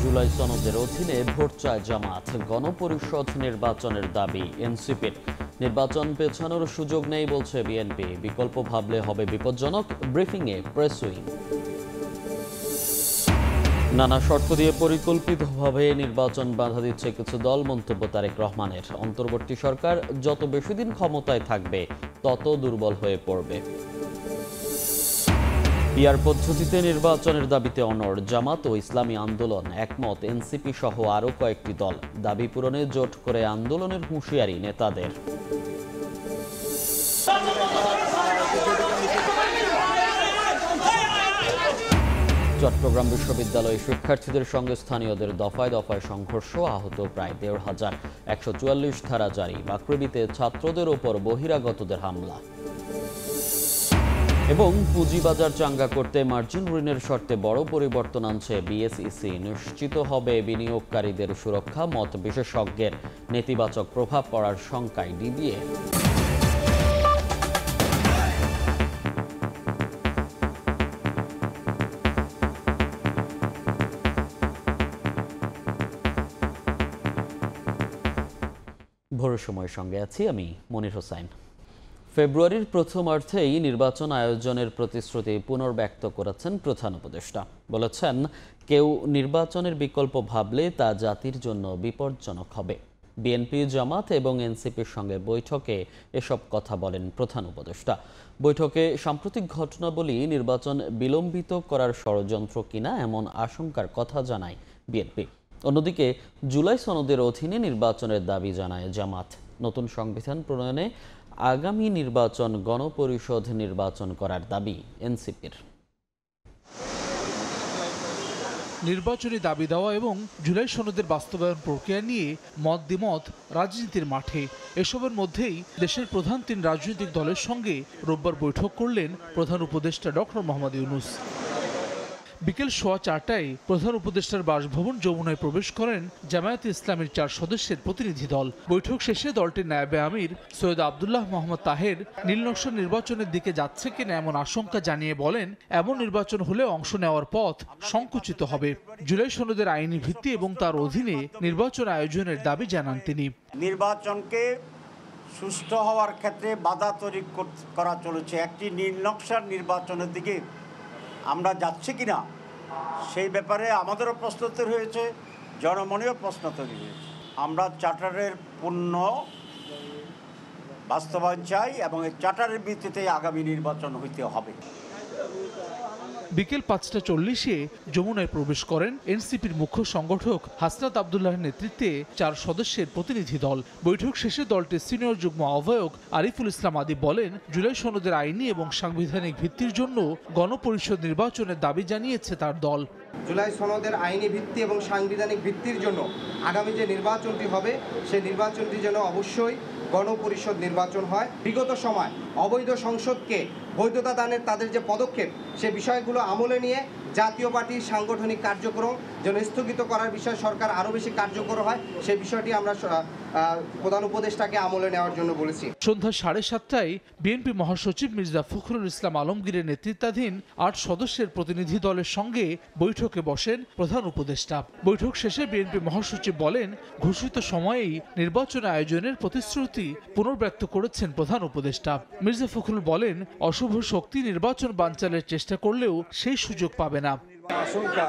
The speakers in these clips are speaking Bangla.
জুলাই সনদের অধীনে ভোট চায় জামাত, গণপরিষদ নির্বাচনের দাবি এনসিপির। নির্বাচন পেছানোর সুযোগ নেই বলছে বিএনপি, বিকল্প ভাবলে হবে বিপজ্জনক। ব্রিফিংয়ে প্রেস উইং। নানা শর্ত দিয়ে পরিকল্পিতভাবে নির্বাচন বাধা দিচ্ছে কিছু দল, মন্তব্য তারেক রহমানের। অন্তর্বর্তী সরকার যত বেশি দিন ক্ষমতায় থাকবে তত দুর্বল হয়ে পড়বে। পিআর পদ্ধতিতে নির্বাচনের দাবিতে অনড় জামাত ও ইসলামী আন্দোলন, একমত এনসিপি সহ আরও কয়েকটি দল। দাবি পূরণে জোট করে আন্দোলনের হুঁশিয়ারি নেতাদের। চট্টগ্রাম বিশ্ববিদ্যালয়ে শিক্ষার্থীদের সঙ্গে স্থানীয়দের দফায় দফায় সংঘর্ষ, আহত প্রায় ১৫০০। ১৪৪ ধারা জারি। বাকৃবিতে ছাত্রদের ওপর বহিরাগতদের হামলা। এবং পুঁজিবাজার চাঙ্গা করতে মার্জিন ঋণের শর্তে বড় পরিবর্তন আনছে বিএসইসি। নিশ্চিত হবে বিনিয়োগকারীদের সুরক্ষা, মত বিশেষজ্ঞের। নেতিবাচক প্রভাব পড়ার শঙ্কায় ডিবিএ। ভোরের সময়ের সঙ্গে আছি আমি মনির হোসাইন। ফেব্রুয়ারির প্রথমার্ধেই নির্বাচন আয়োজনের প্রতিশ্রুতি পুনর্ব্যক্ত করেছেন প্রধান উপদেষ্টা। বলেছেন, কেউ নির্বাচনের বিকল্প ভাবলে তা জাতির জন্য বিপজ্জনক হবে। বিএনপি, জামাত এবং এনসিপির সঙ্গে বৈঠকে এসব কথা বলেন প্রধান উপদেষ্টা। বৈঠকে সাম্প্রতিক ঘটনাবলী নির্বাচন বিলম্বিত করার ষড়যন্ত্র কিনা এমন আশঙ্কার কথা জানায় বিএনপি। অন্যদিকে জুলাই সনদের অধীনে নির্বাচনের দাবি জানায় জামাত। নতুন সংবিধান প্রণয়নে আগামী নির্বাচন গণপরিষদ নির্বাচন করার দাবি এনসিপির। নির্বাচনী দাবি দেওয়া এবং জুলাই সনদের বাস্তবায়ন প্রক্রিয়া নিয়ে মত দ্বিমত রাজনীতির মাঠে। এসবের মধ্যেই দেশের প্রধান ৩ রাজনৈতিক দলের সঙ্গে রোববার বৈঠক করলেন প্রধান উপদেষ্টা ডক্টর মোহাম্মদ ইউনূস। বিকেল 4:15টায় প্রধান উপদেষ্টার বাসভবন যমুনায় প্রবেশ করেন জামায়াতে ইসলামীর 4 সদস্যের প্রতিনিধি দল। বৈঠক শেষে দলটির নায়েবে আমির সৈয়দ আবদুল্লাহ মোহাম্মদ তাহের নীলনকশা নির্বাচনের দিকে যাচ্ছে কিনা এমন আশঙ্কা জানিয়ে বলেন, এমন নির্বাচন হলে অংশ নেওয়ার পথ সংকুচিত হবে। জুলাই সনদের আইনি ভিত্তি এবং তার অধীনে নির্বাচন আয়োজনের দাবি জানান তিনি। নির্বাচনকে সুষ্ঠু হওয়ার ক্ষেত্রে বাধা তৈরি করা চলেছে। একটি নীলনকশার নির্বাচনের দিকে আমরা যাচ্ছি কিনা সেই ব্যাপারে আমাদেরও প্রশ্ন তৈরি হয়েছে, জনমনেও প্রশ্ন তৈরি হয়েছে। আমরা চার্টারের পূর্ণ বাস্তবায়ন চাই এবং এই চার্টারের ভিত্তিতে আগামী নির্বাচন হইতে হবে। বিকেল 5:40-এ যমুনায় প্রবেশ করেন এনসিপির মুখ্য সংগঠক হাসনাত আবদুল্লাহর নেতৃত্বে 4 সদস্যের প্রতিনিধি দল। বৈঠক শেষে দলটির সিনিয়র যুগ্ম আহ্বায়ক আরিফুল ইসলাম আদি বলেন, জুলাই সনদের আইনি এবং সাংবিধানিক ভিত্তির জন্য গণপরিষদ নির্বাচনের দাবি জানিয়েছে তার দল। জুলাই সনদের আইনি ভিত্তি এবং সাংবিধানিক ভিত্তির জন্য আগামী যে নির্বাচনটি হবে সেই নির্বাচনটি যেন অবশ্যই গণপরিষদ নির্বাচন হয়। বিগত সময় অবৈধ সংসদকে বৈধতা দানের তাদের যে পদক্ষেপ, সে বিষয়গুলো আমলে নিয়ে জাতীয় পার্টির সাংগঠনিক কার্যক্রম যেন স্থগিত করার বিষয়ে সরকার আরও বেশি কার্যকর হয়, সেই বিষয়টি আমরা প্রধান উপদেষ্টাকে আমলে নেওয়ার জন্য বলেছি। সন্ধ্যা 7:30টায় বিএনপি মহাসচিব মির্জা ফখরুল ইসলাম আলমগীরের নেতৃত্বাধীন 8 সদস্যের প্রতিনিধি দলের সঙ্গে বৈঠকে বসেন প্রধান উপদেষ্টা। বৈঠক শেষে বিএনপি মহাসচিব বলেন, ঘোষিত সময়েই নির্বাচন আয়োজনের প্রতিশ্রুতি পুনর্ব্যক্ত করেছেন প্রধান উপদেষ্টা। মির্জা ফখরুল বলেন, অশুভ শক্তি নির্বাচন বানচালের চেষ্টা করলেও সেই সুযোগ পাবে না। আশঙ্কা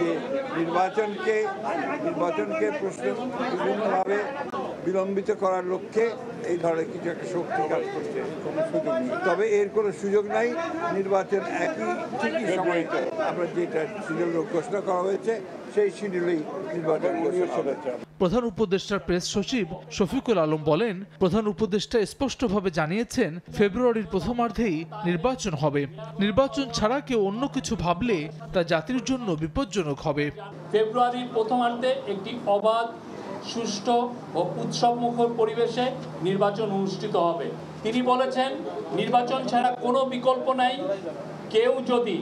যে নির্বাচনকে বিভিন্নভাবে বিলম্বিত করার লক্ষ্যে এই ধরনের কিছু একটা শক্তি কাজ করছে, কোনো সুযোগ নেই। তবে এর কোনো সুযোগ নাই। নির্বাচন ঠিকই সময়ে আমরা যেটা শিডিউল ঘোষণা করা হয়েছে সেই শিডিউলেই নির্বাচন ঘোষণা। প্রধান উপদেষ্টার প্রেস সচিব শফিকুল আলম বলেন, প্রধান উপদেষ্টা স্পষ্টভাবে জানিয়েছেন ফেব্রুয়ারির প্রথমার্ধেই নির্বাচন হবে। নির্বাচন ছাড়া কেউ অন্য কিছু ভাবলে তা জাতির জন্য বিপজ্জনক হবে। ফেব্রুয়ারির প্রথমার্ধে একটি অবাধ, সুষ্ঠু ও উৎসবমুখর পরিবেশে নির্বাচন অনুষ্ঠিত হবে। তিনি বলেছেন, নির্বাচন ছাড়া কোনো বিকল্প নাই। কেউ যদি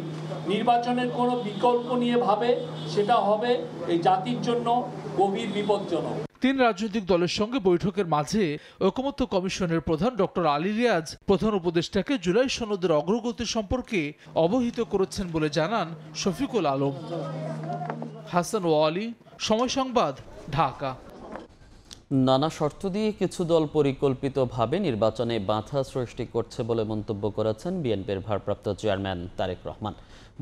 নির্বাচনের কোনো বিকল্প নিয়ে ভাবে, সেটা হবে এই জাতির জন্য গভীর বিপজ্জনক। তিন রাজনৈতিক দলের সঙ্গে বৈঠকের মাঝে ঐকমত্য কমিশনের প্রধান ডক্টর আলী রিয়াজ প্রধান উপদেষ্টাকে জুলাই সনদের অগ্রগতি সম্পর্কে অবহিত করেছেন বলে জানান শফিকুল আলম। হাসান ওয়ালি, সময় সংবাদ, ঢাকা। নানা শর্ত দিয়ে কিছু দল পরিকল্পিতভাবে নির্বাচনে বাধা সৃষ্টি করছে বলে মন্তব্য করেছেন বিএনপির ভারপ্রাপ্ত চেয়ারম্যান তারেক রহমান।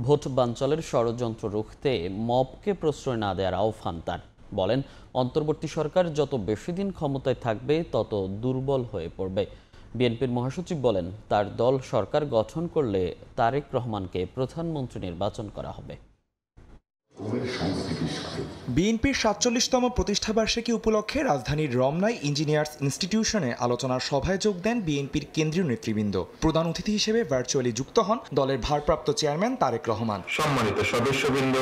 ভোট বানচালের ষড়যন্ত্র রুখতে মবকে প্রশ্রয় না দেওয়ার আহ্বান তার। বলেন, অন্তর্বর্তী সরকার যত বেশি দিন ক্ষমতায় থাকবে তত দুর্বল হয়ে পড়বে। বিএনপির মহাসচিব বলেন, তার দল সরকার গঠন করলে তারেক রহমানকে প্রধানমন্ত্রী নির্বাচন করা হবে। বিএনপির ৪৭তম প্রতিষ্ঠাবার্ষিকী উপলক্ষে রাজধানীর রমনায় ইঞ্জিনিয়ার্স ইনস্টিটিউশনে আলোচনার সভায় যোগ দেন বিএনপির কেন্দ্রীয় নেতৃবৃন্দ। প্রধান অতিথি হিসেবে ভার্চুয়ালি যুক্ত হন দলের ভারপ্রাপ্ত চেয়ারম্যান তারেক রহমান। সম্মানিত সদস্যবৃন্দ,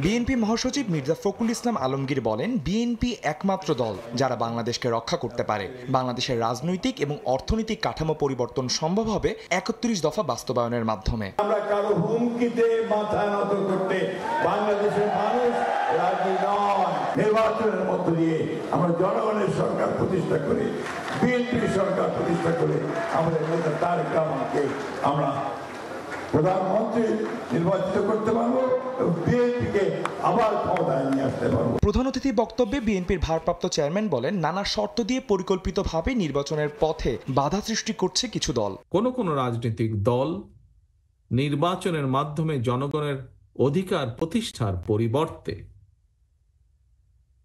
বিএনপি মহাসচিব মির্জা ফখরুল ইসলাম আলমগীর বলেন, বিএনপি একমাত্র দল যারা বাংলাদেশকে রক্ষা করতে পারে। বাংলাদেশের রাজনৈতিক এবং অর্থনৈতিক কাঠামো পরিবর্তন সম্ভব হবে ৩১ দফা বাস্তবায়নের মাধ্যমে। আমরা কারো হুমকিতে মাথা নত করতে বাংলাদেশের মানুষ রাজি নয়। নির্বাচনের মধ্য দিয়ে আমরা জনগণের সরকার প্রতিষ্ঠা করে, বিএনপি সরকার প্রতিষ্ঠা করে আমাদের নেতা তারেক রহমানকে আমরা প্রধানমন্ত্রী নির্বাচিত করতে পারবো এবং বিএনপিকে আবার ক্ষমতায় নিয়ে আসতে পারবো। প্রধান অতিথি বক্তব্যে বিএনপির ভারপ্রাপ্ত চেয়ারম্যান বলেন, নানা শর্ত দিয়ে পরিকল্পিতভাবে নির্বাচনের পথে বাধা সৃষ্টি করছে কিছু দল। কোন রাজনৈতিক দল নির্বাচনের মাধ্যমে জনগণের অধিকার প্রতিষ্ঠার পরিবর্তে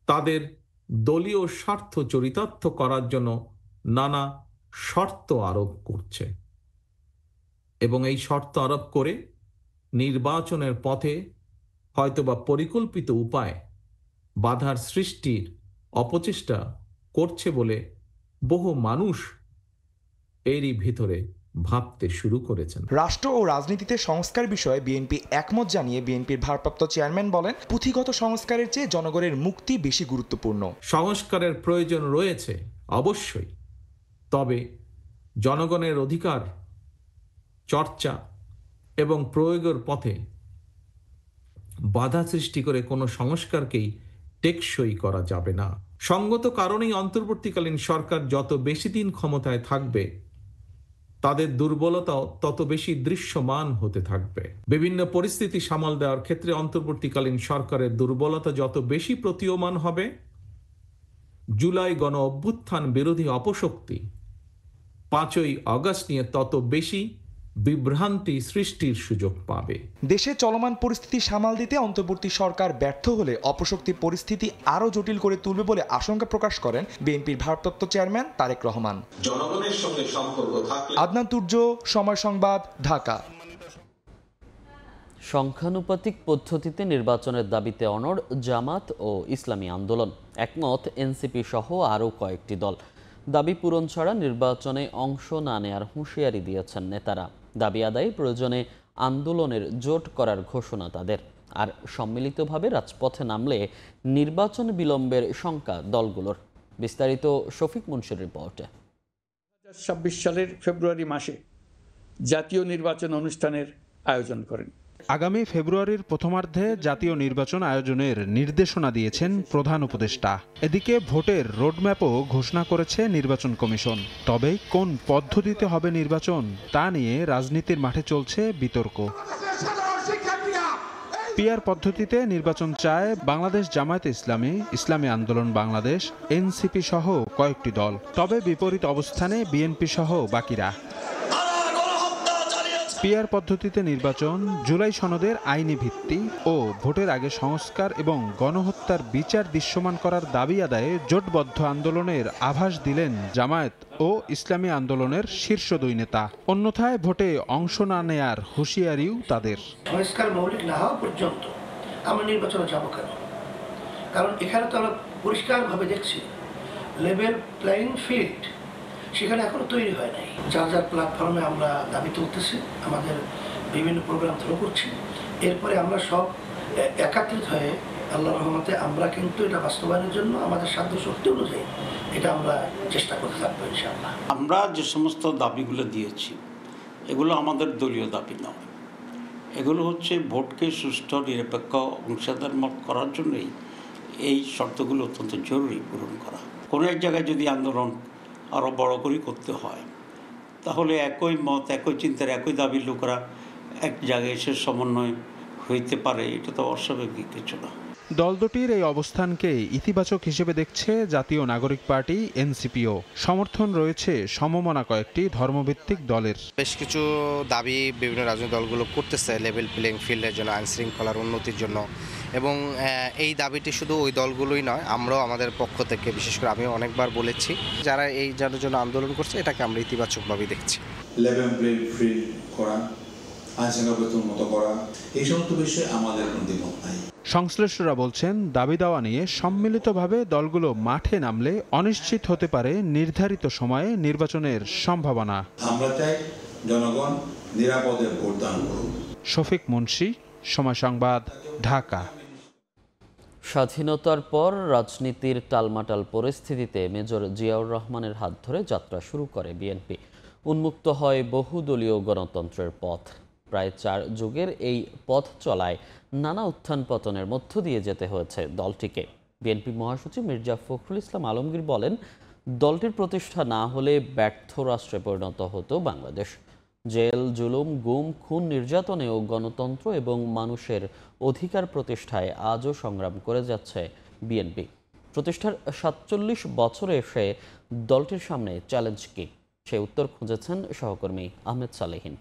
তাদের দলীয় স্বার্থ চরিতার্থ করার জন্য নানা শর্ত আরোপ করছে এবং এই শর্ত আরোপ করে নির্বাচনের পথে হয়তোবা পরিকল্পিত উপায় বাধার সৃষ্টির অপচেষ্টা করছে বলে বহু মানুষ এরই ভিতরে ভাবতে শুরু করেছেন। রাষ্ট্র ও রাজনীতিতে সংস্কার বিষয়ে বিএনপি একমত জানিয়ে বিএনপির ভারপ্রাপ্ত চেয়ারম্যান বলেন, পুঁথিগত সংস্কারের চেয়ে জনগণের মুক্তি বেশি গুরুত্বপূর্ণ। সংস্কারের প্রয়োজন রয়েছে অবশ্যই, তবে জনগণের অধিকার চর্চা এবং প্রয়োগের পথে বাধা সৃষ্টি করে কোনো সংস্কারকেই টেকসই করা যাবে না। সঙ্গত কারণেই অন্তর্বর্তীকালীন সরকার যত বেশি দিন ক্ষমতায় থাকবে তাদের দুর্বলতাও তত বেশি দৃশ্যমান হতে থাকবে। বিভিন্ন পরিস্থিতি সামাল দেওয়ার ক্ষেত্রে অন্তর্বর্তীকালীন সরকারের দুর্বলতা যত বেশি প্রতীয়মান হবে, জুলাই গণ অভ্যুত্থান বিরোধী অপশক্তি ৫ই আগস্ট নিয়ে তত বেশি বিভ্রান্তি সৃষ্টির সুযোগ পাবে। দেশে চলমান পরিস্থিতি সামাল দিতে অন্তর্বর্তী সরকার ব্যর্থ হলে অপশক্তি পরিস্থিতি আরও জটিল করে তুলবে বলে আশঙ্কা প্রকাশ করেন বিএনপির ভারপ্রাপ্ত চেয়ারম্যান তারেক রহমান। জনগণের সঙ্গে সম্পর্ক থাকলে। আদনান তুর্য, সময় সংবাদ, ঢাকা। সংখ্যানুপাতিক পদ্ধতিতে নির্বাচনের দাবিতে অনড় জামাত ও ইসলামী আন্দোলন। একমত এনসিপি সহ আরও কয়েকটি দল। দাবি পূরণ ছাড়া নির্বাচনে অংশ না নেয়ার হুঁশিয়ারি দিয়েছেন নেতারা। দাবি আদায়ে প্রয়োজনে আন্দোলনের জোট করার ঘোষণা তাদের। আর সম্মিলিতভাবে রাজপথে নামলে নির্বাচন বিলম্বের শঙ্কা দলগুলোর। বিস্তারিত শফিক মুন্সির রিপোর্টে। ২০২৬ সালের ফেব্রুয়ারি মাসে জাতীয় নির্বাচন অনুষ্ঠানের আয়োজন করেন। আগামী ফেব্রুয়ারির প্রথমার্ধে জাতীয় নির্বাচন আয়োজনের নির্দেশনা দিয়েছেন প্রধান উপদেষ্টা। এদিকে ভোটের রোডম্যাপও ঘোষণা করেছে নির্বাচন কমিশন। তবে কোন পদ্ধতিতে হবে নির্বাচন তা নিয়ে রাজনীতির মাঠে চলছে বিতর্ক। পিআর পদ্ধতিতে নির্বাচন চায় বাংলাদেশ জামায়াতে ইসলামী, ইসলামী আন্দোলন বাংলাদেশ, এনসিপি সহ কয়েকটি দল। তবে বিপরীত অবস্থানে বিএনপি সহ বাকিরা। পিআর পদ্ধতিতে নির্বাচন, জুলাই সনদের আইনি ভিত্তি ও ভোটের আগে সংস্কার এবং গণহত্যার বিচার দৃশ্যমান করার দাবি আদায়ে জোটবদ্ধ আন্দোলনের আভাস দিলেন জামায়াত ও ইসলামী আন্দোলনের শীর্ষ দুই নেতা। অন্যথায় ভোটে অংশ না নেয়ার হুঁশিয়ারিও তাদের। সংস্কার মৌলিক না হওয়া পর্যন্ত আমরা নির্বাচনে যাব কেন? কারণ এখানে তো আমরা পরিষ্কারভাবে দেখছি লেভেল প্লেইং ফিল্ড সেখানে এখনো তৈরি হয় নাই। যার যার প্ল্যাটফর্মে আমরা দাবি তুলতেছি, আমাদের বিভিন্ন প্রোগ্রাম শুরু করছি। এরপরে আমরা সব একাত্রিত হয়ে আল্লাহর রহমতে আমরা কিন্তু এটা বাস্তবায়নের জন্য আমাদের সাধ্য শক্তি অনুযায়ী এটা আমরা চেষ্টা করতে থাকবো ইনশাআল্লাহ। আমরা যে সমস্ত দাবিগুলো দিয়েছি এগুলো আমাদের দলীয় দাবি নয়, এগুলো হচ্ছে ভোটকে সুষ্ঠু নিরপেক্ষ অংশীদার মত করার জন্যই এই শর্তগুলো অত্যন্ত জরুরি পূরণ করা। কোনো এক জায়গায় যদি আন্দোলন আরও বড় করে করতে হয়, তাহলে একই মত, একই চিন্তার, একই দাবির লোকেরা এক জায়গায় এসে সমন্বয় হইতে পারে, এটা তো অস্বাভাবিক কিছু না। দল দুটির এই অবস্থানকে ইতিবাচক হিসেবে দেখছে জাতীয় নাগরিক পার্টি এনসিপিও। সমর্থন রয়েছে সমমনা কয়েকটি ধর্মভিত্তিক দলের। বেশ কিছু দাবি বিভিন্ন রাজনৈতিক দলগুলো করতেছে লেভেল প্লেইং ফিল্ডের জন্য, আইন শৃঙ্খলার উন্নতির জন্য, এবং এই দাবিটি শুধু ওই দলগুলোই নয়, আমরাও আমাদের পক্ষ থেকে, বিশেষ করে আমিও অনেকবার বলেছি, যারা এই জন্য আন্দোলন করছে এটাকে আমরা ইতিবাচকভাবে দেখছি। লেভেল প্লেইং ফিল্ড করা, আইন শৃঙ্খলা উন্নত করা, এই সমস্ত বিষয়ে আমাদের কোনো দ্বিমত নাই। সংশ্লিষ্টরা বলছেন, দাবি দাওয়া নিয়ে সম্মিলিতভাবে দলগুলো মাঠে নামলে অনিশ্চিত হতে পারে নির্ধারিত সময়ে নির্বাচনের সম্ভাবনা। আমরা চাই জনগণ নিরাপদে ভোটদান করুন। শফিক মুন্সি, সময় সংবাদ, ঢাকা। স্বাধীনতার পর রাজনীতির টালমাটাল পরিস্থিতিতে মেজর জিয়াউর রহমানের হাত ধরে যাত্রা শুরু করে বিএনপি। উন্মুক্ত হয় বহুদলীয় গণতন্ত্রের পথ। প্রায় 4 যুগের এই পথ চলায় নানা উত্থান পতনের মধ্য দিয়ে যেতে হয়েছে দলটিকে। বিএনপি মহাসচিব মির্জা ফখরুল ইসলাম আলমগীর বলেন, দলটির প্রতিষ্ঠা না হলে ব্যর্থ রাষ্ট্রে পরিণত হতো বাংলাদেশ। জেল, জুলুম, গুম, খুন, নির্যাতনেও গণতন্ত্র এবং মানুষের অধিকার প্রতিষ্ঠায় আজও সংগ্রাম করে যাচ্ছে বিএনপি। প্রতিষ্ঠার 47 বছরে এসে দলটির সামনে চ্যালেঞ্জ কি, সে উত্তর খুঁজেছেন সহকর্মী আহমেদ সালেহীন।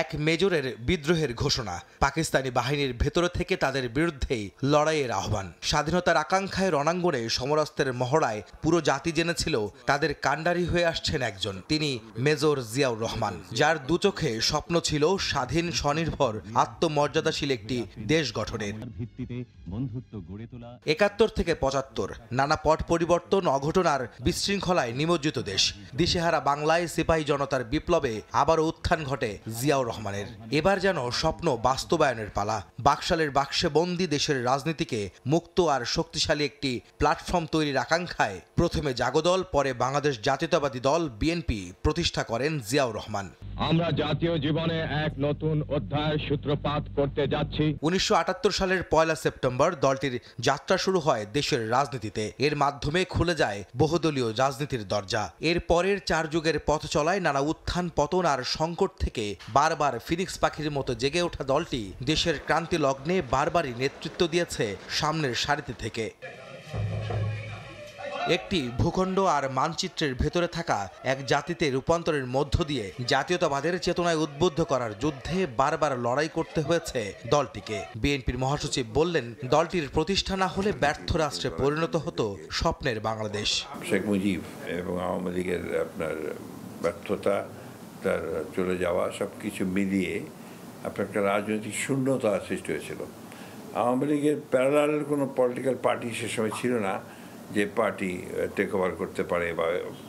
এক মেজরের বিদ্রোহের ঘোষণা, পাকিস্তানি বাহিনীর ভেতর থেকে তাদের বিরুদ্ধেই লড়াইয়ের আহ্বান। স্বাধীনতার আকাঙ্ক্ষায় রণাঙ্গনে সমরাস্ত্রের মহড়ায় পুরো জাতি জেনেছিল তাদের কাণ্ডারি হয়ে আসছেন একজন, তিনি মেজর জিয়াউর রহমান, যার দুচোখে স্বপ্ন ছিল স্বাধীন, স্বনির্ভর, আত্মমর্যাদাশীল একটি দেশ গঠনের। 71 থেকে 75 নানা পট পরিবর্তন, অঘটনার বিশৃঙ্খলায় নিমজ্জিত দেশ। দিশেহারা বাংলায় সিপাহী জনতার বিপ্লবে আবারও উত্থান ঘটে জিয়াউর রহমানের। এবার যেন স্বপ্ন বাস্তবায়নের পালা। বাকশালের বাক্সে বন্দি দেশের রাজনীতিকে মুক্ত আর শক্তিশালী একটি প্ল্যাটফর্ম তৈরির আকাঙ্ক্ষায় প্রথমে জাগদল, পরে বাংলাদেশ জাতীয়তাবাদী দল বিএনপি প্রতিষ্ঠা করেন জিয়াউর রহমান। আমরা জাতীয় জীবনে এক নতুন অধ্যায়ের সূত্রপাত করতে যাচ্ছি। 1978 সালের 1 সেপ্টেম্বর দলটির যাত্রা শুরু হয় দেশের রাজনীতিতে। এর মাধ্যমে খুলে যায় বহুদলীয় রাজনীতির দরজা। এর পরের 4 যুগের পথ চলায় নানা উত্থান পতন আর সংকট থেকে বারবার ফিনিক্স পাখির মতো জেগে ওঠা দলটি দেশের ক্রান্তি লগ্নে বারবারই নেতৃত্ব দিয়েছে সামনের সারিতে থেকে। একটি ভূখণ্ড আর মানচিত্রের ভেতরে থাকা এক জাতিতে রূপান্তরের মধ্য দিয়ে জাতীয়তাবাদের চেতনায় উদ্বুদ্ধ করার যুদ্ধে বারবার লড়াই করতে হয়েছে দলটিকে। বিএনপির মহাসচিব বললেন, দলটির প্রতিষ্ঠা না হলে ব্যর্থ রাষ্ট্রে পরিণত হতো স্বপ্নের বাংলাদেশ। শেখ মুজিব এবং আওয়ামী লীগের আপনার ব্যর্থতা, তার চলে যাওয়া, সব কিছু মিলিয়ে আপনার একটা রাজনৈতিক শূন্যতা সৃষ্টি হয়েছিল। আওয়ামী লীগের প্যারালাল কোনো পলিটিক্যাল পার্টি সে সময় ছিল না যে পার্টি টেক ওভার করতে পারে বা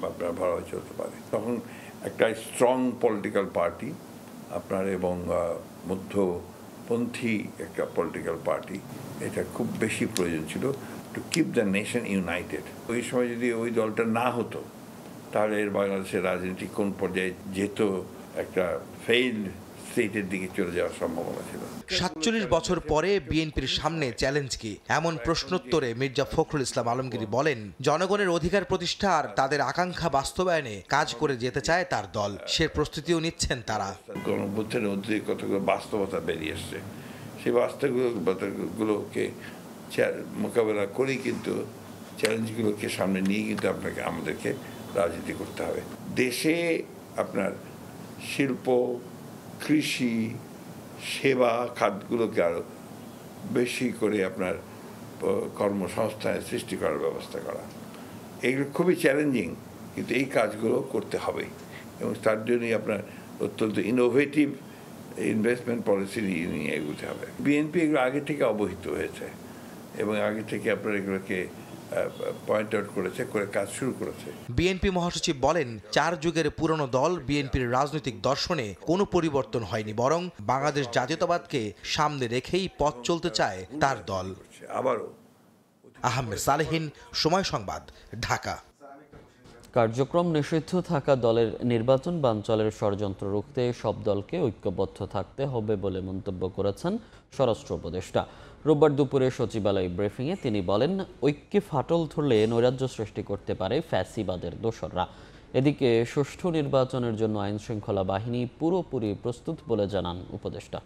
আপনার ভালোভাবে চলতে পারে। তখন একটা স্ট্রং পলিটিক্যাল পার্টি আপনার এবং মধ্যপন্থী একটা পলিটিক্যাল পার্টি, এটা খুব বেশি প্রয়োজন ছিল to keep the nation United. ওই সময় যদি ওই দলটা না হতো, তাহলে বাংলাদেশের রাজনীতি কোন পর্যায়ে যেত, একটা ফেইল্ড স্টেটের দিকে চলে যাওয়ার সম্ভাবনা ছিল। 47 বছর পরে বিএনপির সামনে চ্যালেঞ্জ কি, এমন প্রশ্নোত্তরে মির্জা ফখরুল ইসলাম আলমগীর বলেন, জনগণের অধিকার প্রতিষ্ঠা আর তাদের আকাঙ্ক্ষা বাস্তবায়নে কাজ করে যেতে চায় তার দল। সে প্রস্তুতিও নিচ্ছেন তারা। গণঅভ্যুত্থানের মধ্যে কতগুলো বাস্তবতা বেরিয়ে এসছে, সেই বাস্তবগুলোকে মোকাবেলা করেই কিন্তু চ্যালেঞ্জগুলোকে সামনে নিয়ে কিন্তু আমাদেরকে রাজনীতি করতে হবে। দেশে আপনার শিল্প, কৃষি, সেবা খাতগুলোকে আরও বেশি করে আপনার কর্মসংস্থানের সৃষ্টি করার ব্যবস্থা করা, এগুলো খুবই চ্যালেঞ্জিং, কিন্তু এই কাজগুলো করতে হবে এবং তার জন্যই আপনার অত্যন্ত ইনোভেটিভ ইনভেস্টমেন্ট পলিসি নিয়ে এগোতে হবে। বিএনপি এগুলো আগে থেকে অবহিত হয়েছে এবং আগে থেকে আপনার এগুলোকে পয়েন্ট আউট করেছে, করে কাজ শুরু করেছে। বিএনপি মহাসচিব বলেন, 4 যুগের পুরনো দল বিএনপির রাজনৈতিক দর্শনে কোনো পরিবর্তন হয়নি, বরং বাংলাদেশ জাতীয়তাবাদকে সামনে রেখেই পথ চলতে চায় তার দল। আবারও আহমেদ সালেহীন, সময় সংবাদ, ঢাকা। কার্যক্রম নিষিদ্ধ থাকা দলের নির্বাচন বানচালের ষড়যন্ত্র রুখতে সব দলকে ঐক্যবদ্ধ থাকতে হবে বলে মন্তব্য করেছেন স্বরাষ্ট্র উপদেষ্টা। রোববার দুপুরে সচিবালয় ব্রিফিংয়ে তিনি বলেন, ঐক্যে ফাটল ধরলে নৈরাজ্য সৃষ্টি করতে পারে ফ্যাসিবাদের দোসররা। এদিকে সুষ্ঠু নির্বাচনের জন্য আইনশৃঙ্খলা বাহিনী পুরোপুরি প্রস্তুত বলে জানান উপদেষ্টা।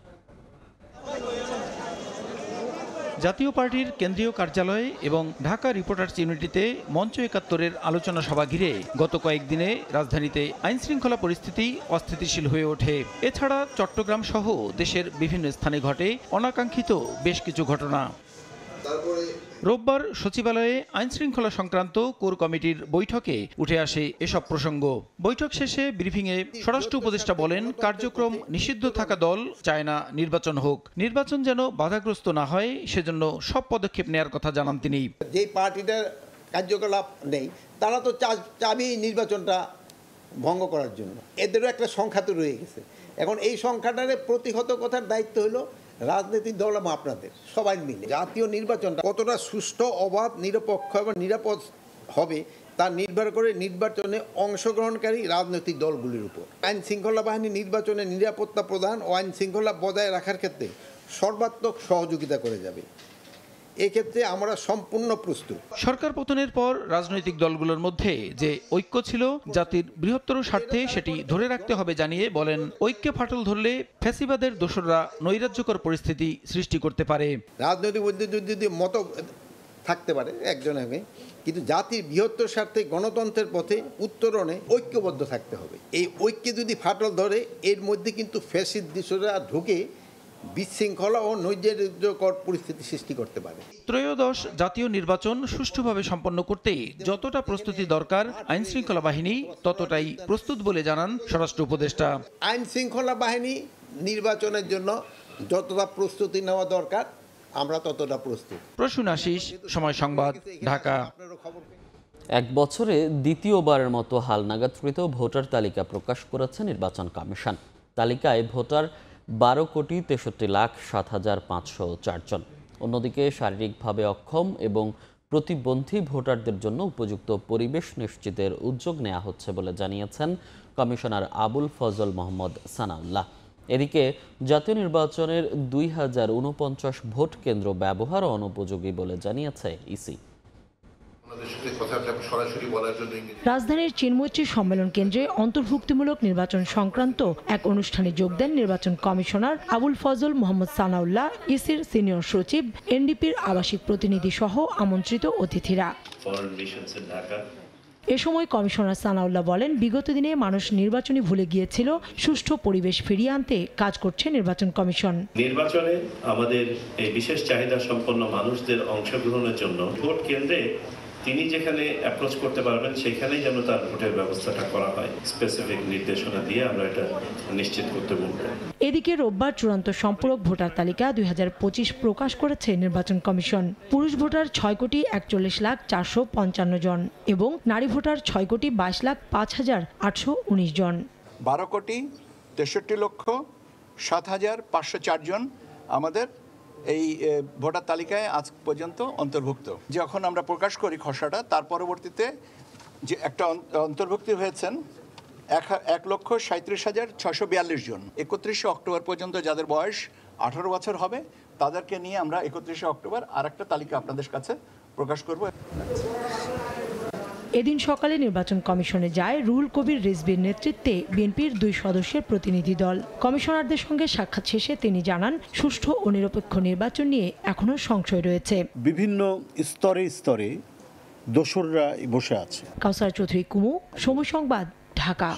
জাতীয় পার্টির কেন্দ্রীয় কার্যালয়ে এবং ঢাকা রিপোর্টার্স ইউনিটিতে মঞ্চ ৭১-এর আলোচনা সভা ঘিরে গত কয়েকদিনে রাজধানীতে আইনশৃঙ্খলা পরিস্থিতি অস্থিতিশীল হয়ে ওঠে। এছাড়া চট্টগ্রাম সহ দেশের বিভিন্ন স্থানে ঘটে অনাকাঙ্ক্ষিত বেশ কিছু ঘটনা। রোববার সচিবালয়ে আইনশৃঙ্খলা সংক্রান্ত কোর কমিটির বৈঠকে উঠে আসে এসব প্রসঙ্গ। বৈঠক শেষে ব্রিফিংয়ে স্বরাষ্ট্র উপদেষ্টা বলেন, কার্যক্রম নিষিদ্ধ থাকা দল চায় না নির্বাচন হোক। নির্বাচন যেন বাধাগ্রস্ত না হয় সেজন্য সব পদক্ষেপ নেয়ার কথা জানান তিনি। যে পার্টিটার কার্যকলাপ নেই তারা তো চাবি নির্বাচনটা ভঙ্গ করার জন্য। এদেরও একটা সংখ্যা তো রয়ে গেছে। এখন এই সংখ্যাটারে প্রতিহত করার দায়িত্ব হলো রাজনৈতিক দল এবং আপনাদের সবাই মিলে। জাতীয় নির্বাচনটা কতটা সুষ্ঠু, অবাধ, নিরপেক্ষ এবং নিরাপদ হবে তা নির্ভর করে নির্বাচনে অংশগ্রহণকারী রাজনৈতিক দলগুলির উপর। আইন শৃঙ্খলা বাহিনী নির্বাচনে নিরাপত্তা প্রদান ও আইন শৃঙ্খলা বজায় রাখার ক্ষেত্রে সর্বাত্মক সহযোগিতা করে যাবে। এক্ষেত্রে আমরা সম্পূর্ণ প্রস্তুত। সরকার পতনের পর রাজনৈতিক দলগুলোর মধ্যে যে ঐক্য ছিল জাতির বৃহত্তর স্বার্থে সেটি ধরে রাখতে হবে জানিয়ে বলেন, ঐক্যে ফাটল ধরলে ফ্যাসিবাদের দোসররা নৈরাজ্যকর পরিস্থিতি সৃষ্টি করতে পারে। রাজনৈতিক যদি মত থাকতে পারে একজন আগে, কিন্তু জাতির বৃহত্তর স্বার্থে গণতন্ত্রের পথে উত্তরণে ঐক্যবদ্ধ থাকতে হবে। এই ঐক্যে যদি ফাটল ধরে এর মধ্যে কিন্তু ফ্যাসিস্ট দোসররা ঢুকে বিশৃঙ্খলা ও নৈরাজ্যকর পরিস্থিতি সৃষ্টি করতে পারে। ত্রয়োদশ জাতীয় নির্বাচন সুষ্ঠুভাবে সম্পন্ন করতে যতটা প্রস্তুতি দরকার আইন শৃঙ্খলা বাহিনী ততটাই প্রস্তুত বলে জানান স্বরাষ্ট্র উপদেষ্টা। আইন শৃঙ্খলা বাহিনী নির্বাচনের জন্য যতটা প্রস্তুতি নেওয়া দরকার আমরা ততটা প্রস্তুত। প্রসূন আশিস, সময় সংবাদ, ঢাকা। এক বছরে দ্বিতীয়বারের মতো হালনাগাদকৃত ভোটার তালিকা প্রকাশ করেছে নির্বাচন কমিশন। তালিকায় ভোটার 12,63,07,504 জন। অন্যদিকে শারীরিকভাবে অক্ষম এবং প্রতিবন্ধী ভোটারদের জন্য উপযুক্ত পরিবেশ নিশ্চিতের উদ্যোগ নেওয়া হচ্ছে বলে জানিয়েছেন কমিশনার আবুল ফজল মোহাম্মদ সানাউল্লাহ। এদিকে জাতীয় নির্বাচনের 2049 ভোট কেন্দ্র ব্যবহার অনুপযোগী বলে জানিয়েছে ইসি। রাজধানীর চিনমৈত্রী সম্মেলন কেন্দ্রে অন্তর্ভুক্তিমূলক নির্বাচন সংক্রান্ত এক অনুষ্ঠানে যোগ দেন নির্বাচন কমিশনার আবুল ফজল মোহাম্মদ সানাউল্লাহ, ইসির সিনিয়র সচিব, এনডিপির আবাসিক প্রতিনিধি সহ আমন্ত্রিত অতিথিরা। এ সময় কমিশনার সানাউল্লাহ বলেন, বিগত দিনে মানুষ নির্বাচনী ভুলে গিয়েছিল, সুষ্ঠু পরিবেশ ফিরিয়ে আনতে কাজ করছে নির্বাচন কমিশন। নির্বাচনে আমাদের এই বিশেষ চাহিদা সম্পন্ন মানুষদের অংশগ্রহণের জন্য ভোট কেন্দ্রে তিনি যেখানে অ্যাপ্রোচ করতে পারবেন সেখানেই যেন তার ভোটের ব্যবস্থাটা করা হয়। স্পেসিফিক নির্দেশনা দিয়ে আমরা এটা নিশ্চিত করতে বলব। এদিকে রোববার চূড়ান্ত সম্পূরক ভোটার তালিকা 2025 প্রকাশ করেছে নির্বাচন কমিশন। পুরুষ ভোটার 6,41,455 জন এবং নারী ভোটার 6,22,05,819 জন। 12,63,07,504 জন আমাদের এই ভোটার তালিকায় আজ পর্যন্ত অন্তর্ভুক্ত। যখন আমরা প্রকাশ করি খসড়াটা, তার পরবর্তীতে যে একটা অন্তর্ভুক্তি হয়েছেন 1,37,642 জন। 31শে অক্টোবর পর্যন্ত যাদের বয়স 18 বছর হবে তাদেরকে নিয়ে আমরা 31শে অক্টোবর আর একটা তালিকা আপনাদের কাছে প্রকাশ করব। এদিন সকালে নির্বাচন কমিশনে যায় রুহুল কবির রিজভীর নেতৃত্বে বিএনপির 2 সদস্যের প্রতিনিধি দল। কমিশনারদের সঙ্গে সাক্ষাৎ শেষে তিনি জানান, সুষ্ঠু ও নিরপেক্ষ নির্বাচন নিয়ে এখনো সংশয় রয়েছে। বিভিন্ন স্তরে স্তরে দোসররা বসে আছে। কাউসার চৌধুরী কুমু, সময় সংবাদ, ঢাকা।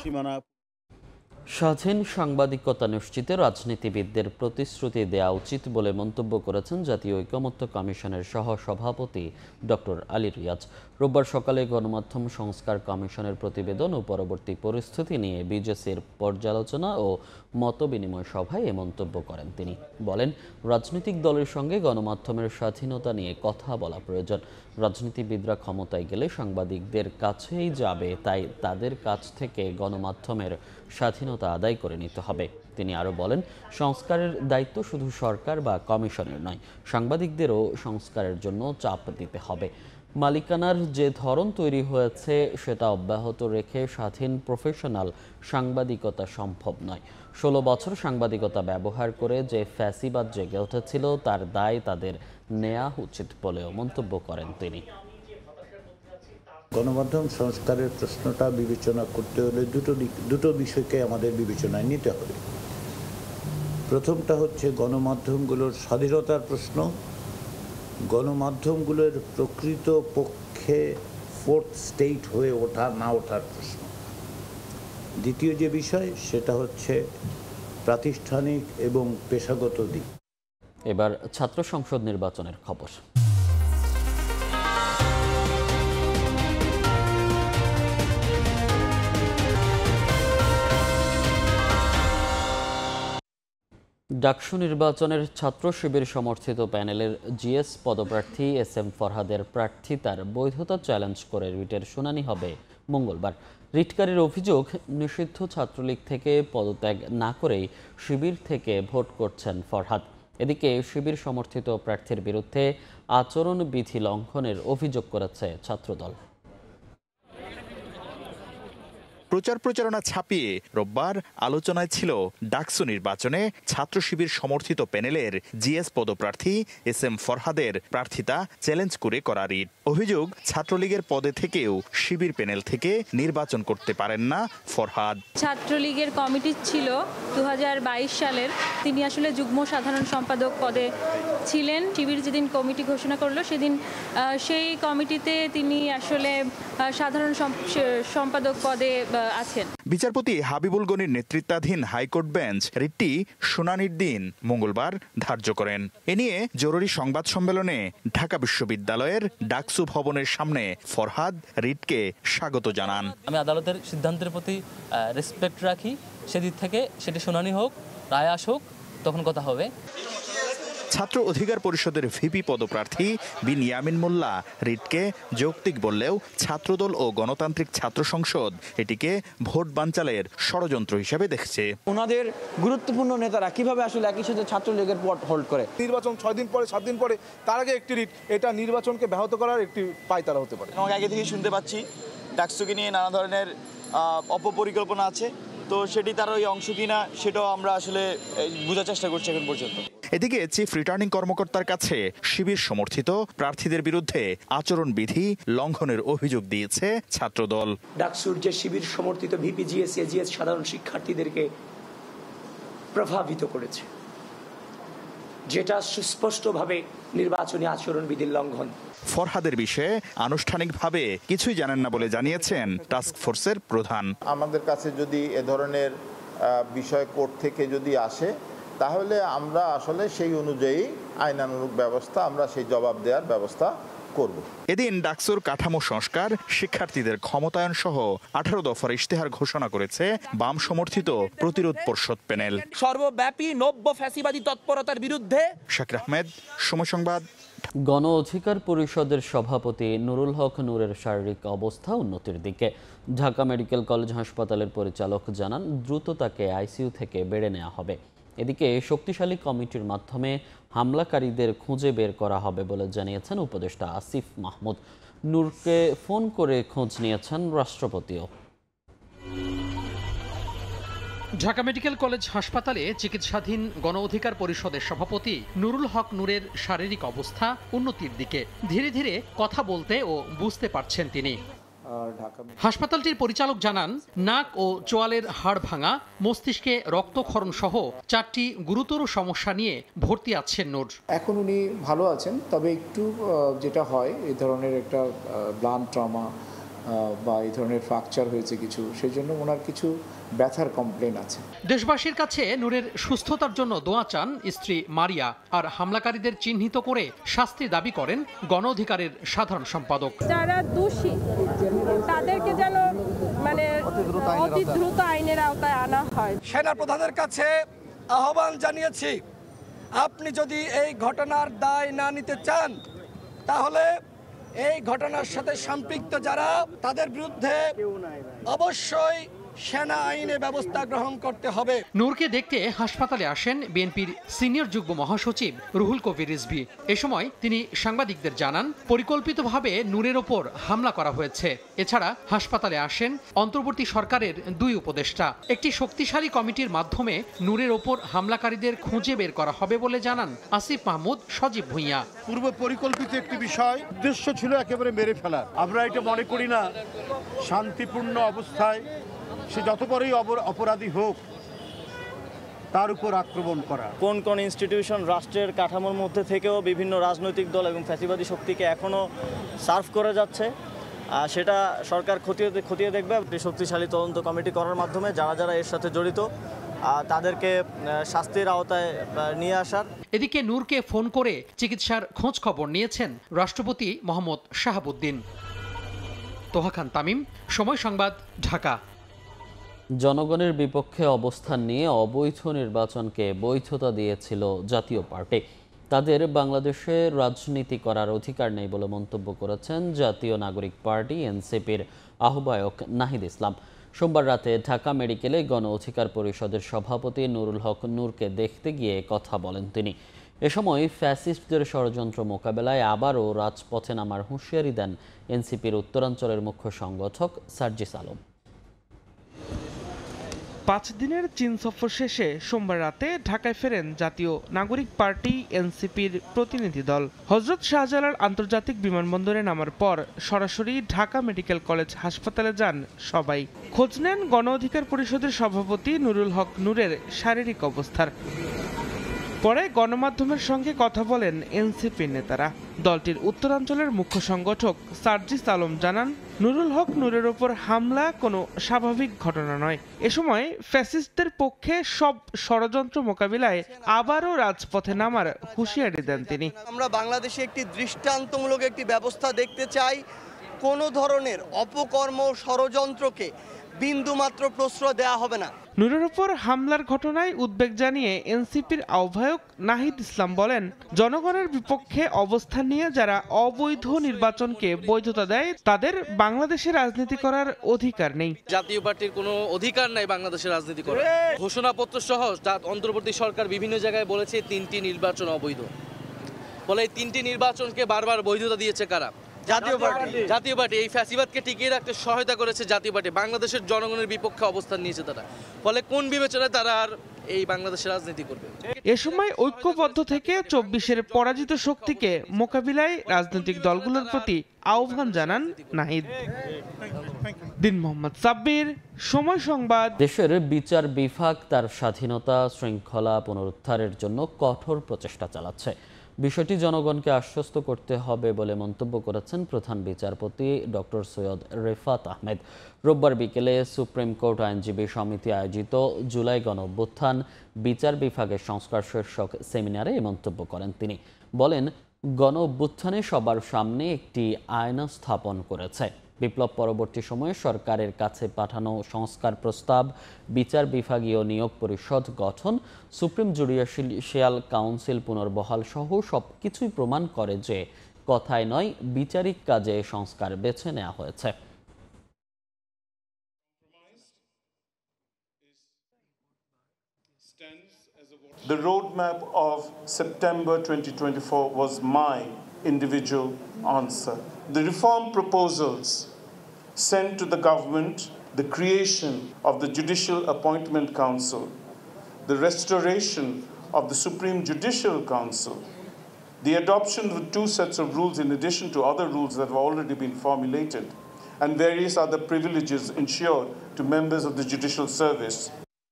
স্বাধীন সাংবাদিকতা নিশ্চিতে রাজনীতিবিদদের প্রতিশ্রুতি দেওয়া উচিত বলে মন্তব্য করেছেন জাতীয় ঐকমত্য কমিশনের সহ-সভাপতি ডক্টর আলী রিয়াজ। রোববার সকালে গণমাধ্যম সংস্কার কমিশনের প্রতিবেদন ও পরবর্তী পরিস্থিতি নিয়ে বিজেসির পর্যালোচনা ও মতবিনিময় সভায় এ মন্তব্য করেন তিনি। বলেন, রাজনৈতিক দলের সঙ্গে গণমাধ্যমের স্বাধীনতা নিয়ে কথা বলা প্রয়োজন। রাজনীতিবিদরা ক্ষমতায় গেলে সাংবাদিকদের কাছেই যাবে, তাই তাদের কাছ থেকে গণমাধ্যমের স্বাধীনতা আদায় করে নিতে হবে। তিনি আরও বলেন, সংস্কারের দায়িত্ব শুধু সরকার বা কমিশনের নয়, সাংবাদিকদেরও সংস্কারের জন্য চাপ দিতে হবে। মালিকানার যে ধরন তৈরি হয়েছে সেটা অব্যাহত রেখে স্বাধীন প্রফেশনাল সাংবাদিকতা সম্ভব নয়। 16 বছর সাংবাদিকতা ব্যবহার করে যে ফ্যাসিবাদ জেগে উঠেছিল তার দায় তাদের নেওয়া উচিত বলেও মন্তব্য করেন তিনি। গণমাধ্যম সংস্কারের প্রশ্নটা বিবেচনা করতে হলে দুটো বিষয়কে আমাদের বিবেচনায় নিতে হবে। প্রথমটা হচ্ছে গণমাধ্যমগুলোর স্বাধীনতার প্রশ্ন, গণমাধ্যমগুলোর প্রকৃত পক্ষে ফোর্থ স্টেট হয়ে ওঠা না ওঠার প্রশ্ন। দ্বিতীয় যে বিষয় সেটা হচ্ছে প্রাতিষ্ঠানিক এবং পেশাগত দিক। এবার ছাত্র সংসদ নির্বাচনের খবর। ডাকসু নির্বাচনের ছাত্র শিবির সমর্থিত প্যানেলের জিএস পদপ্রার্থী SM ফরহাদের প্রার্থিতার বৈধতা চ্যালেঞ্জ করে রিটের শুনানি হবে মঙ্গলবার। রিটকারীর অভিযোগ, নিষিদ্ধ ছাত্রলীগ থেকে পদত্যাগ না করেই শিবির থেকে ভোট করছেন ফরহাদ। এদিকে শিবির সমর্থিত প্রার্থীর বিরুদ্ধে আচরণবিধি লঙ্ঘনের অভিযোগ করেছে ছাত্রদল। প্রচারণা ছাপিয়ে রোববার আলোচনায় ছিল ডাকসু নির্বাচনে ছাত্র শিবির সমর্থিত প্যানেলের জিএস পদপ্রার্থী SM ফরহাদের প্রার্থিতা চ্যালেঞ্জ করে করা রিট। অভিযোগ, ছাত্রলীগের পদে থেকেও শিবির প্যানেল থেকে নির্বাচন করতে পারেন না ফরহাদ। ছাত্রলীগের কমিটি ছিল 2022 সালের, তিনি আসলে যুগ্ম সাধারণ সম্পাদক পদে ছিলেন। শিবির যেদিন কমিটি ঘোষণা করলো সেদিন সেই কমিটিতে তিনি আসলে সাধারণ সম্পাদক পদে আছেন। বিচারপতি হাবিবুল গনির নেতৃত্বাধীন হাইকোর্ট বেঞ্চ রিটটি শুনানির দিন মঙ্গলবার ধার্য করেন। এ নিয়ে জরুরি সংবাদ সম্মেলনে ঢাকা বিশ্ববিদ্যালয়ের ডাকসু ভবনের সামনে ফরহাদ রিটকে স্বাগত জানান। আমি আদালতের সিদ্ধান্তের প্রতি রেসপেক্ট রাখি, সেদিক থেকে সেটি শুনানি হোক, রায় আসুক, তখন কথা হবে। ছাত্র অধিকার পরিষদের ভিপি পদপ্রার্থী বিন ইয়ামিন মোল্লা রিটকে যৌক্তিক বললেও ছাত্রদল ও গণতান্ত্রিক ছাত্র সংসদ এটিকে ভোট বানচালের ষড়যন্ত্র হিসেবে দেখছে। ওনাদের গুরুত্বপূর্ণ নেতারা কিভাবে আসলে একই সাথে ছাত্রলীগের পদ হোল্ড করে। নির্বাচন 6 দিন পরে 7 দিন পরে তার আগে একটি রিট, এটা নির্বাচনকে ব্যাহত করার একটি পায়তারা হতে পারে। আমরা আগে থেকেই শুনতে পাচ্ছি ডাকসুকে নিয়ে নানা ধরনের অপপরিকল্পনা আছে, তো সেটি তার ওই অংশ কিনা সেটাও আমরা আসলে বোঝার চেষ্টা করছি এখন পর্যন্ত। এদিকে চিফ রিটার্নিং কর্মকর্তার কাছে শিবির সমর্থিত প্রার্থীদের বিরুদ্ধে আচরণবিধি লঙ্ঘনের অভিযোগ দিয়েছে ছাত্রদল। ডাকসুর যে শিবির সমর্থিত ভিপি জিএস সাধারণ শিক্ষার্থীদেরকে প্রভাবিত করেছে, যেটা সুস্পষ্টভাবে নির্বাচনী আচরণবিধির লঙ্ঘন। ফরহাদের বিষয়ে আনুষ্ঠানিকভাবে কিছুই জানেন না বলে জানিয়েছেন টাস্ক ফোর্সের প্রধান। আমাদের কাছে যদি এ ধরনের বিষয় কোর্ট থেকে যদি আসে, তাহলে আমরা আসলে সেই অনুযায়ী আইনানুগ ব্যবস্থা, আমরা সেই জবাব দেওয়ার ব্যবস্থা করব। এদিন ডাকসুর কাঠামো সংস্কার, শিক্ষার্থীদের ক্ষমতায়ন সহ 18 দফার ইশতেহার ঘোষণা করেছে বাম সমর্থিত প্রতিরোধ পরিষদ প্যানেল। সর্বব্যাপী নব্য ফ্যাসিবাদী তৎপরতার বিরুদ্ধে। শাকির আহমেদ, সময় সংবাদ। গণ অধিকার পরিষদের সভাপতি নুরুল হক নূরের শারীরিক অবস্থা উন্নতির দিকে। ঢাকা মেডিকেল কলেজ হাসপাতালের পরিচালক জানান, দ্রুত তাকে আইসিইউ থেকে বেড়ে নেওয়া হবে। এদিকে শক্তিশালী কমিটির মাধ্যমে হামলাকারীদের খুঁজে বের করা হবে বলে জানিয়েছেন উপদেষ্টা আসিফ মাহমুদ। নূরকে ফোন করে খোঁজ নিয়েছেন রাষ্ট্রপতিও। ঢাকা মেডিকেল কলেজ হাসপাতালে চিকিৎসাধীন গণ অধিকার পরিষদের সভাপতি নুরুল হক নূরের শারীরিক অবস্থা উন্নতির দিকে। ধীরে ধীরে কথা বলতে ও বুঝতে পারছেন তিনি। হাসপাতালটির পরিচালক জানান, নাক ও চোয়ালের হাড় ভাঙা, মস্তিষ্কে রক্তক্ষরণ সহ 4টি গুরুতর সমস্যা নিয়ে ভর্তি আছেন নূর। এখন উনি ভালো আছেন, তবে একটু যেটা হয় এই ধরনের একটা ব্লান্ট ট্রমা বা এই ধরনের ফ্র্যাকচার হয়েছে কিছু, সেই জন্য ওনার কিছু ব্যথার কমপ্লেন আছে। দেশবাসীর কাছে নূরের সুস্থতার জন্য দোয়া চান স্ত্রী মারিয়া। আর হামলাকারীদের চিহ্নিত করে শাস্তি দাবি করেন গণ অধিকারের সাধারণ সম্পাদক। যারা দোষী তাদেরকে যেন অতি দ্রুত আইনের আওতায় আনা হয়। সেনা প্রধানের কাছে আহ্বান জানিয়েছি, আপনি যদি এই ঘটনার দায় না নিতে চান, তাহলে এই ঘটনার সাথে সম্পৃক্ত যারা, তাদের বিরুদ্ধে অবশ্যই সেনা আইনে ব্যবস্থা গ্রহণ করতে হবে। নূরকে দেখতে হাসপাতালে আসেন বিএনপির সিনিয়র যুগ্ম মহাসচিব রুহুল কবির রিজভী। এ সময় তিনি সাংবাদিকদের জানান, পরিকল্পিতভাবে নূরের ওপর হামলা করা হয়েছে। এছাড়া হাসপাতালে আসেন অন্তর্বর্তী সরকারের 2 উপদেষ্টা। একটি শক্তিশালী কমিটির মাধ্যমে নূরের ওপর হামলাকারীদের খুঁজে বের করা হবে বলে জানান আসিফ মাহমুদ, সজীব ভুঁইয়া। পূর্ব পরিকল্পিত একটি বিষয়, উদ্দেশ্য ছিল একেবারে মেরে ফেলার। আমরা এটা মনে করি না শান্তিপূর্ণ অবস্থায় সে যত বড়ই অপরাধী হোক তার উপর আক্রমণ করা। কোন কোন ইনস্টিটিউশন রাষ্ট্রের কাঠামোর মধ্যে থেকেও বিভিন্ন রাজনৈতিক দল এবং ফ্যাসিবাদী শক্তিকে এখনও সার্ভ করে যাচ্ছে, সেটা সরকার খতিয়ে দেখবে। একটি শক্তিশালী তদন্ত কমিটি করার মাধ্যমে যারা যারা এর সাথে জড়িত তাদেরকে শাস্তির আওতায় নিয়ে আসার। এদিকে নূরকে ফোন করে চিকিৎসার খোঁজ খবর নিয়েছেন রাষ্ট্রপতি মোহাম্মদ শাহাবুদ্দিন। তোহা খান তামিম, সময় সংবাদ, ঢাকা। জনগণের বিপক্ষে অবস্থান নিয়ে অবৈধ নির্বাচনকে বৈধতা দিয়েছিল জাতীয় পার্টি। তাদের বাংলাদেশে রাজনীতি করার অধিকার নেই বলে মন্তব্য করেছেন জাতীয় নাগরিক পার্টি এনসিপির আহ্বায়ক নাহিদ ইসলাম। সোমবার রাতে ঢাকা মেডিকেলে গণ অধিকার পরিষদের সভাপতি নুরুল হক নূরকে দেখতে গিয়ে কথা বলেন তিনি। এ সময় ফ্যাসিস্টদের ষড়যন্ত্র মোকাবেলায় আবারও রাজপথে নামার হুঁশিয়ারি দেন এনসিপির উত্তরাঞ্চলের মুখ্য সংগঠক সার্জিস আলম। 5 দিনের চীন সফর শেষে সোমবার রাতে ঢাকায় ফেরেন জাতীয় নাগরিক পার্টি এনসিপির প্রতিনিধি দল। হযরত শাহজালাল আন্তর্জাতিক বিমানবন্দরে নামার পর সরাসরি ঢাকা মেডিকেল কলেজ হাসপাতালে যান সবাই। খোঁজ নেন গণ অধিকার পরিষদের সভাপতি নুরুল হক নূরের শারীরিক অবস্থার। পরে গণমাধ্যমের সঙ্গে কথা বলেন এনসিপির নেতারা। দলটির উত্তরাঞ্চলের মুখ্য সংগঠক সার্জিস আলম জানান, নুরুল হক নূরের ওপর হামলা কোনো স্বাভাবিক ঘটনা নয়। এ সময় ফ্যাসিস্টদের পক্ষে সব ষড়যন্ত্র মোকাবিলায় আবারও রাজপথে নামার হুঁশিয়ারি দেন তিনি। আমরা বাংলাদেশে একটি দৃষ্টান্তমূলক একটি ব্যবস্থা দেখতে চাই। কোনো ধরনের অপকর্ম ষড়যন্ত্রকে বিন্দুমাত্র প্রশ্রয় দেওয়া হবে না। নূরের উপর হামলার ঘটনায় উদ্বেগ জানিয়ে এনসিপির আহ্বায়ক নাহিদ ইসলাম বলেন, জনগণের বিপক্ষে অবস্থান নিয়ে যারা অবৈধ নির্বাচনকে বৈধতা দেয় তাদের বাংলাদেশে রাজনীতি করার অধিকার নেই। জাতীয় পার্টির কোনো অধিকার নাই বাংলাদেশে রাজনীতি করার। ঘোষণাপত্র সহ অন্তর্বর্তী সরকার বিভিন্ন জায়গায় বলেছে 3টি নির্বাচন অবৈধ। বলে এই 3টি নির্বাচনকে বারবার বৈধতা দিয়েছে কারা? জাতীয় পার্টি। এই ফ্যাসিবাদকে টিকিয়ে রাখতে সহায়তা করেছে জাতীয় পার্টি। বাংলাদেশের জনগণের বিপক্ষে অবস্থান নিয়েছে তারা। ফলে কোন বিবেচনায় তারা আর এই বাংলাদেশের রাজনীতি করবে? এ সময় ঐক্যবদ্ধ থেকে 24-এর পরাজিত শক্তিকে মোকাবিলায় রাজনৈতিক দলগুলোর প্রতি আহ্বান জানান নাহিদ। দিন মোহাম্মদ সাব্বির, সময় সংবাদ। দেশের বিচার বিভাগ তার স্বাধীনতা শৃঙ্খলা পুনরুদ্ধারের জন্য কঠোর প্রচেষ্টা চালাচ্ছে। বিষয়টি জনগণকে আশ্বস্ত করতে হবে বলে মন্তব্য করেছেন প্রধান বিচারপতি ডক্টর সৈয়দ রেফাত আহমেদ। রোববার বিকেলে সুপ্রিম কোর্ট আইনজীবী সমিতি আয়োজিত জুলাই গণঅভ্যুত্থান বিচার বিভাগের সংস্কার শীর্ষক সেমিনারে এই মন্তব্য করেন তিনি। বলেন, গণঅভ্যুত্থানে সবার সামনে একটি আয়না স্থাপন করেছে। বিপ্লব পরবর্তী সময়ে সরকারের কাছে পাঠানো সংস্কার প্রস্তাব, বিচার বিভাগীয় নিয়োগ পরিষদ গঠন, সুপ্রিম জুডিশিয়াল কাউন্সিল পুনর্বহাল সহ সবকিছুই প্রমাণ করে যে কথায় নয়, বিচারিক কাজে সংস্কার বেছে নেওয়া হয়েছে। The roadmap of September 2024 was my individual answer. The reform proposals sent to the government, the creation of the Judicial Appointment Council, the restoration of the Supreme Judicial Council, the adoption of 2 sets of rules in addition to other rules that have already been formulated, and various other privileges ensured to members of the judicial service.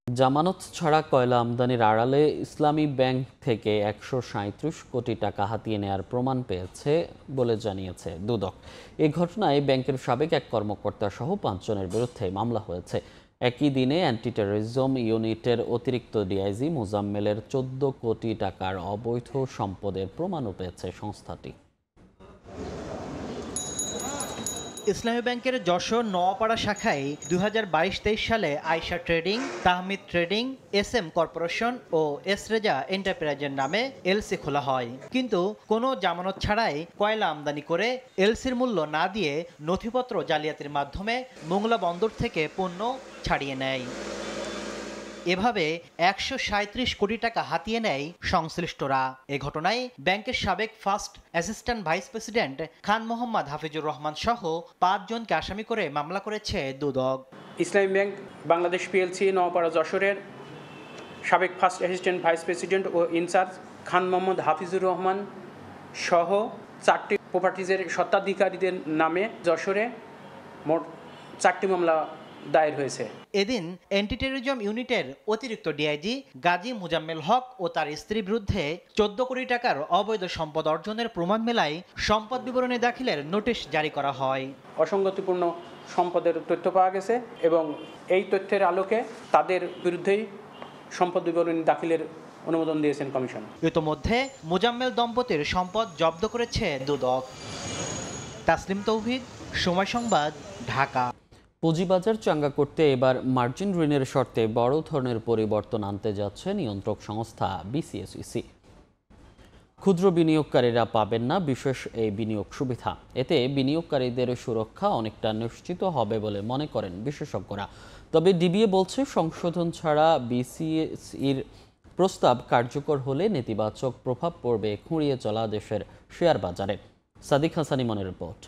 জামানত ছাড়া কয়লা আমদানির আড়ালে ইসলামী ব্যাংক থেকে 137 কোটি টাকা হাতিয়ে নেয়ার প্রমাণ পেয়েছে বলে জানিয়েছে দুদক। এই ঘটনায় ব্যাংকের সাবেক এক কর্মকর্তা সহ 5 জনের বিরুদ্ধে মামলা হয়েছে। একই দিনে অ্যান্টি টেররিজম ইউনিটের অতিরিক্ত ডিআইজি মোজাম্মেলের 14 কোটি টাকার অবৈধ সম্পদের প্রমাণও পেয়েছে সংস্থাটি। ইসলামী ব্যাংকের যশোর নোয়াপাড়া শাখায় 2022-23 সালে Ayesha trading, Tahmid trading, SM corporation ও এসরেজা এন্টারপ্রাইজের নামে এলসি খোলা হয়। কিন্তু কোনো জামানত ছাড়াই কয়লা আমদানি করে এলসির মূল্য না দিয়ে নথিপত্র জালিয়াতির মাধ্যমে মোংলা বন্দর থেকে পণ্য ছাড়িয়ে নেয়। এভাবে 137 কোটি টাকা হাতিয়ে নেয় সংশ্লিষ্টরা। এ ঘটনায় ব্যাংকের সাবেক first assistant vice president Khan Mohammad Hafizur Rahman সহ 5 জনকে আসামি করে মামলা করেছে দুদক। ইসলামী ব্যাংক বাংলাদেশ PLC নোয়াপাড়া যশোরের সাবেক ফার্স্ট অ্যাসিস্ট্যান্ট ভাইস প্রেসিডেন্ট ও ইনচার্জ খান মোহাম্মদ হাফিজুর রহমান সহ 4টি প্রপার্টিজের স্বত্বাধিকারীদের নামে যশোরে মোট 4টি মামলা দায়ের হয়েছে। এদিন অ্যান্টি টেররিজম ইউনিটের অতিরিক্ত ডিআইজি গাজী মুজাম্মেল হক ও তার স্ত্রীর বিরুদ্ধে 14 কোটি টাকার অবৈধ সম্পদ অর্জনের প্রমাণ মেলায় সম্পদ বিবরণী দাখিলের নোটিশ জারি করা হয়। অসঙ্গতিপূর্ণ সম্পদের তথ্য পাওয়া গেছে এবং এই তথ্যের আলোকে তাদের বিরুদ্ধেই সম্পদ বিবরণী দাখিলের অনুমোদন দিয়েছেন কমিশন। ইতোমধ্যে মুজাম্মেল দম্পতির সম্পদ জব্দ করেছে দুদক। তাসলিম তৌহিদ, সময় সংবাদ, ঢাকা। পুঁজিবাজার চাঙ্গা করতে এবার মার্জিন ঋণের শর্তে বড় ধরনের পরিবর্তন আনতে যাচ্ছে নিয়ন্ত্রক সংস্থা BCSEC। ক্ষুদ্র বিনিয়োগকারীরা পাবেন না বিশেষ এই বিনিয়োগ সুবিধা। এতে বিনিয়োগকারীদের সুরক্ষা অনেকটা নিশ্চিত হবে বলে মনে করেন বিশেষজ্ঞরা। তবে DBA বলছে সংশোধন ছাড়া BCSEর প্রস্তাব কার্যকর হলে নেতিবাচক প্রভাব পড়বে খুঁড়িয়ে চলা দেশের শেয়ার বাজারে। সাদিক হাসান ইমনের রিপোর্ট।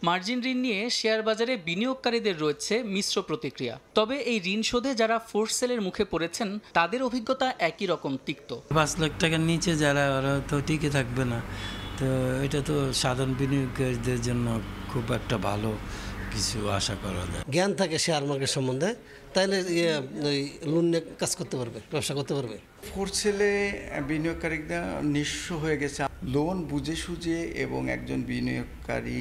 মার্জিন ঋণ নিয়ে শেয়ার বাজারে বিনিয়োগকারীদের রয়েছে মিশ্র প্রতিক্রিয়া। তবে এই ঋণ শোধে যারা ফোর্স সেলের মুখে পড়েছেন তাদের অভিজ্ঞতা একই রকম তিক্ত। 5 লাখ টাকার নিচে যারা, ওরা তো টিকে থাকবে না। তো এটা তো সাধারণ বিনিয়োগকারীদের জন্য খুব একটা ভালো কিছু আশা করা যায়। জ্ঞান থাকে শেয়ার মার্কেট সম্বন্ধে, তাহলে লোন নিয়ে কাজ করতে পারবে, ব্যবসা করতে পারবে। ফোর্স সেলে বিনিয়োগকারীরা নিঃস্ব হয়ে গেছে। লোন বুঝে সুঝে এবং একজন বিনিয়োগকারী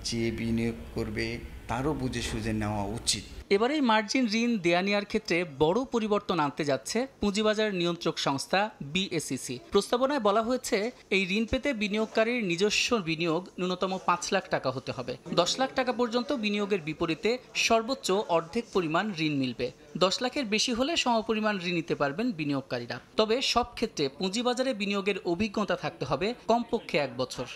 যে বিনিয়োগ করবে তারও বুঝে সুঝে নেওয়া উচিত। এবারে মার্জিন ঋণ দেয়া নেওয়ার ক্ষেত্রে বড় পরিবর্তন আনতে যাচ্ছে পুঁজিবাজার নিয়ন্ত্রক সংস্থা BSEC। প্রস্তাবনায় বলা হয়েছে এই ঋণ পেতে বিনিয়োগকারীর নিজস্ব বিনিয়োগ ন্যূনতম 5 লাখ টাকা হতে হবে। 10 লাখ টাকা পর্যন্ত বিনিয়োগের বিপরীতে সর্বোচ্চ অর্ধেক পরিমাণ ঋণ মিলবে। 10 লাখের বেশি হলে সমপরিমাণ ঋণ নিতে পারবেন বিনিয়োগকারীরা। তবে সব ক্ষেত্রে পুঁজিবাজারে বিনিয়োগের অভিজ্ঞতা থাকতে হবে কমপক্ষে 1 বছর।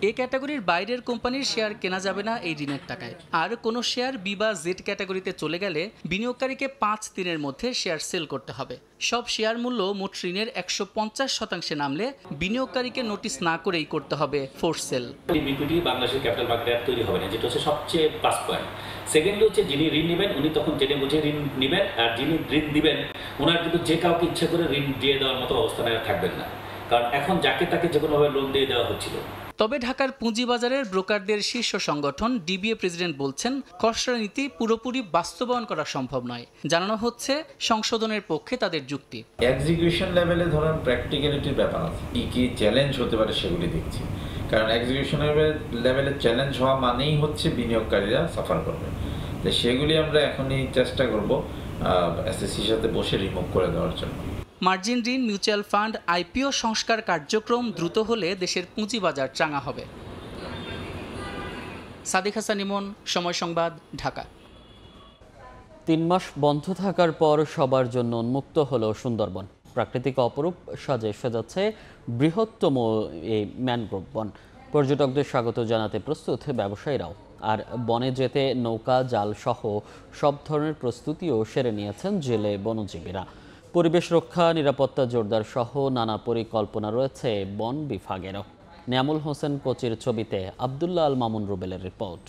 এ ক্যাটাগরির বাইরের কোম্পানির শেয়ার কেনা যাবে না এই ঋণের টাকায়। আর কোনো শেয়ার B বা Z ক্যাটাগরিতে চলে গেলে বিনিয়োগকারীকে 5 দিনের মধ্যে শেয়ার সেল করতে হবে। সব শেয়ার মূল্য মোট ঋণের 150% নামলে বিনিয়োগকারীকে নোটিশ না করেই করতে হবে ফোর্স সেল। ইকুইটি বাংলাদেশের ক্যাপিটাল মার্কেটে তৈরি হবে না, যেটা হচ্ছে সবচেয়ে প্লাস পয়েন্ট। সেকেন্ডলি হচ্ছে যিনি ঋণ নেবেন উনি তখন জেনে বুঝে ঋণ নেবেন, আর যিনি ঋণ দিবেন ওনার কিন্তু যে কাউকে ইচ্ছা করে ঋণ দিয়ে দেওয়ার মতো অবস্থানে থাকবেন না, কারণ এখন যাকে তাকে যে কোনোভাবে লোন দিয়ে দেওয়া হচ্ছিল। তবে ঢাকার পুঁজিবাজারের ব্রোকারদের শীর্ষ সংগঠন DBA প্রেসিডেন্ট বলছেন খসড়া নীতি পুরোপুরি বাস্তবায়ন করা সম্ভব নয়। জানানো হচ্ছে সংশোধনের পক্ষে তাদের যুক্তি। এক্সিকিউশন লেভেলে ধরেন প্র্যাকটিক্যালিটির ব্যাপার আছে, কি চ্যালেঞ্জ হতে পারে সেগুলি দেখছি। কারণ এক্সিকিউশন লেভেলে চ্যালেঞ্জ হওয়া মানেই হচ্ছে বিনিয়োগকারীরা সাফার করবে। তো সেগুলি আমরা এখনই চেষ্টা করব SSCর সাথে বসে রিমুভ করে দেওয়ার জন্য। মার্জিন ঋণ, মিউচুয়াল ফান্ড, IPO সংস্কার কার্যক্রম দ্রুত হলে দেশের পুঁজিবাজার চাঙ্গা হবে। সাদিক হাসান ইমন, সময় সংবাদ, ঢাকা। 3 মাস বন্ধ থাকার পর সবার জন্য উন্মুক্ত হলো সুন্দরবন। প্রাকৃতিক অপরূপ সাজে সাজাচ্ছে বৃহত্তম এই ম্যানগ্রোভ বন। পর্যটকদের স্বাগত জানাতে প্রস্তুত ব্যবসায়ীরাও। আর বনে যেতে নৌকা, জাল সহ সব ধরনের প্রস্তুতিও সেরে নিয়েছেন জেলে বনজীবীরা। পরিবেশ রক্ষা, নিরাপত্তা জোরদার সহ নানা পরিকল্পনা রয়েছে বন বিভাগেরও। নিয়ামুল হোসেন কোচির ছবিতে আব্দুল্লাহ আল মামুন রুবেলের রিপোর্ট।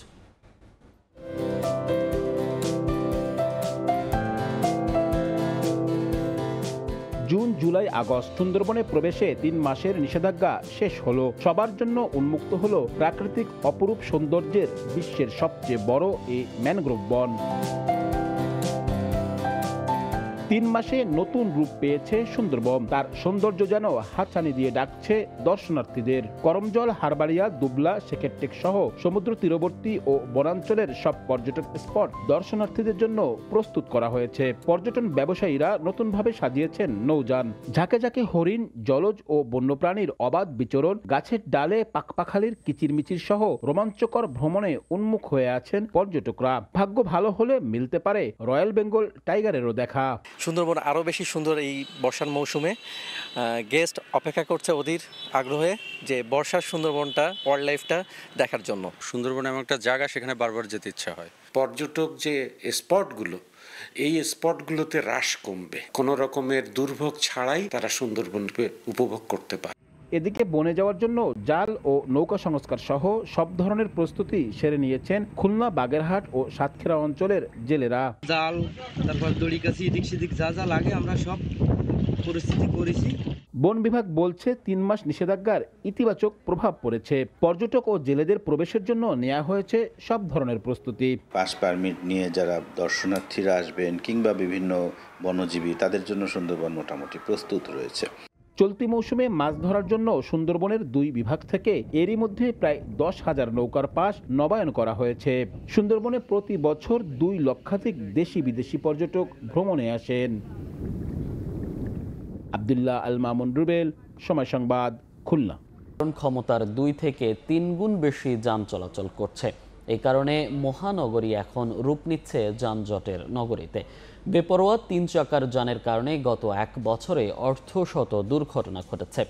জুন, জুলাই, আগস্ট সুন্দরবনে প্রবেশে 3 মাসের নিষেধাজ্ঞা শেষ হলো। সবার জন্য উন্মুক্ত হলো প্রাকৃতিক অপরূপ সৌন্দর্যের বিশ্বের সবচেয়ে বড় এই ম্যানগ্রোভ বন। 3 মাসে নতুন রূপ পেয়েছে সুন্দরবন। তার সৌন্দর্য যেন হাতছানি দিয়ে ডাকছে দর্শনার্থীদের। করমজল, হারবাড়িয়া, দুবলা, শেখেরটেক সহ সমুদ্র তীরবর্তী ও বনাঞ্চলের সব পর্যটক স্পট দর্শনার্থীদের জন্য প্রস্তুত করা হয়েছে। পর্যটন ব্যবসায়ীরা নতুনভাবে সাজিয়েছেন নৌযান। ঝাঁকে ঝাঁকে হরিণ, জলজ ও বন্যপ্রাণীর অবাধ বিচরণ, গাছের ডালে পাখপাখালির কিচিরমিচির সহ রোমাঞ্চকর ভ্রমণে উন্মুখ হয়ে আছেন পর্যটকরা। ভাগ্য ভালো হলে মিলতে পারে রয়্যাল বেঙ্গল টাইগারেরও দেখা। সুন্দরবন আরও বেশি সুন্দর এই বর্ষার মৌসুমে। গেস্ট অপেক্ষা করছে অধীর আগ্রহে যে বর্ষার সুন্দরবনটা, ওয়াইল্ড লাইফটা দেখার জন্য। সুন্দরবন এমন একটা জায়গা, সেখানে বারবার যেতে ইচ্ছা হয়। পর্যটক যে স্পটগুলো, এই স্পটগুলোতে হ্রাস কমবে, কোনো রকমের দুর্ভোগ ছাড়াই তারা সুন্দরবনকে উপভোগ করতে পারে। এদিকে বনে যাওয়ার জন্য জাল ও নৌকা সংস্কার সহ সব ধরনের প্রস্তুতি সেরে নিয়েছেন খুলনা, বাগেরহাট ও সাতক্ষীরা অঞ্চলের জেলেরা। জাল, তারপর দড়ি কাছি, এদিক সেদিক যা যা লাগে আমরা সব পরিস্থিতি করেছি। বন বিভাগ বলছে 3 মাস নিষেধাজ্ঞার ইতিবাচক প্রভাব পড়েছে। পর্যটক ও জেলেদের প্রবেশের জন্য নেওয়া হয়েছে সব ধরনের প্রস্তুতি। পাস পারমিট নিয়ে যারা দর্শনার্থীরা আসবেন কিংবা বিভিন্ন বনজীবী, তাদের জন্য সুন্দরবন মোটামুটি প্রস্তুত রয়েছে। চলতি মৌসুমে মাছ ধরার জন্য সুন্দরবনের 2 বিভাগ থেকে এরই মধ্যে প্রায় 10,000 নৌকার পাস নবায়ন করা হয়েছে। সুন্দরবনে প্রতি বছর 2 লক্ষাধিক দেশি বিদেশি পর্যটক ভ্রমণে আসেন। আব্দুল্লাহ আল মামুন রুবেল, সময় সংবাদ, খুলনা। ক্ষমতার 2 থেকে 3 গুণ বেশি যান চলাচল করছে। এই কারণে মহানগরী এখন রূপ নিচ্ছে যানজটের নগরীতে। বেপরোয়া 3 চাকার যানের কারণে গত 1 বছরে অর্ধশত দুর্ঘটনা ঘটেছে।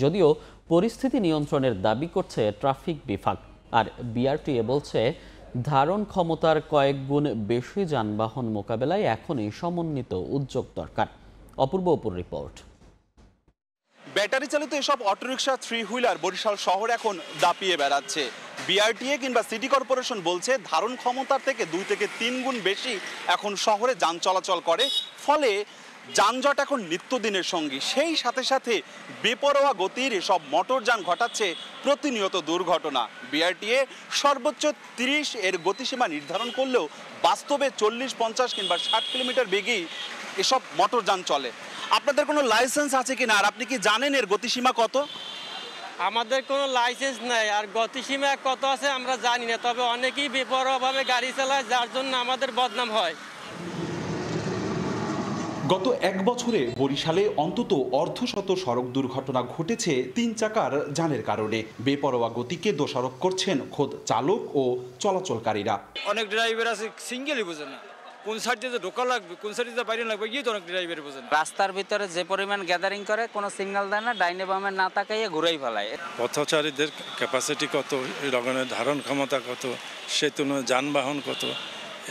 যদিও পরিস্থিতি নিয়ন্ত্রণের দাবি করছে ট্রাফিক বিভাগ, আর বিআরটিএ বলছে ধারণ ক্ষমতার কয়েক গুণ বেশি যানবাহন মোকাবেলায় এখনই সমন্বিত উদ্যোগ দরকার। অপূর্ব অপুর রিপোর্ট। ব্যাটারি চালিত এসব অটোরিকশা, 3 হুইলার বরিশাল শহর এখন দাপিয়ে বেড়াচ্ছে। বিআরটিএ কিংবা সিটি কর্পোরেশন বলছে ধারণ ক্ষমতার থেকে 2 থেকে 3 গুণ বেশি এখন শহরে যান চলাচল করে, ফলে যানজট এখন নিত্যদিনের সঙ্গী। সেই সাথে সাথে বেপরোয়া গতির এসব মোটরযান ঘটাচ্ছে প্রতিনিয়ত দুর্ঘটনা। বিআরটিএ সর্বোচ্চ 30 এর গতিসীমা নির্ধারণ করলেও বাস্তবে 40, 50 কিংবা 60 কিলোমিটার বেগেই এসব মোটরযান চলে। আপনাদের কোনো লাইসেন্স আছে কিনা, আর আপনি কি জানেন এর গতিসীমা কত? আমাদের কোনো লাইসেন্স নাই, আর গতিসীমা কত আছে আমরা জানি না। তবে অনেকেই বেপরোয়াভাবে গাড়ি চালায়, যার জন্য আমাদের বদনাম হয়। গত 1 বছরে বরিশালে অন্তত অর্ধশত সড়ক দুর্ঘটনা ঘটেছে 3 চাকার যানের কারণে। বেপরোয়া গতিকে দোষারোপ করছেন খোদ চালক ও চলাচলকারীরা। অনেক ড্রাইভার আছে সিঙ্গেলই বোঝে না কোন সাইড দিয়ে ঢোকা লাগবে, কোন সাইড দিয়ে বাইরে লাগবে, গিয়ে তো অনেক ড্রাইভার বোঝে না। রাস্তার ভিতরে যে পরিমাণ গ্যাদারিং করে, কোনো সিগন্যাল দেয় না, ডাইনে বামে না তাকাইয়ে ঘুরেই ফেলায়। পথচারীদের ক্যাপাসিটি কত, এই রকমের ধারণ ক্ষমতা কত, সেতু যানবাহন কত,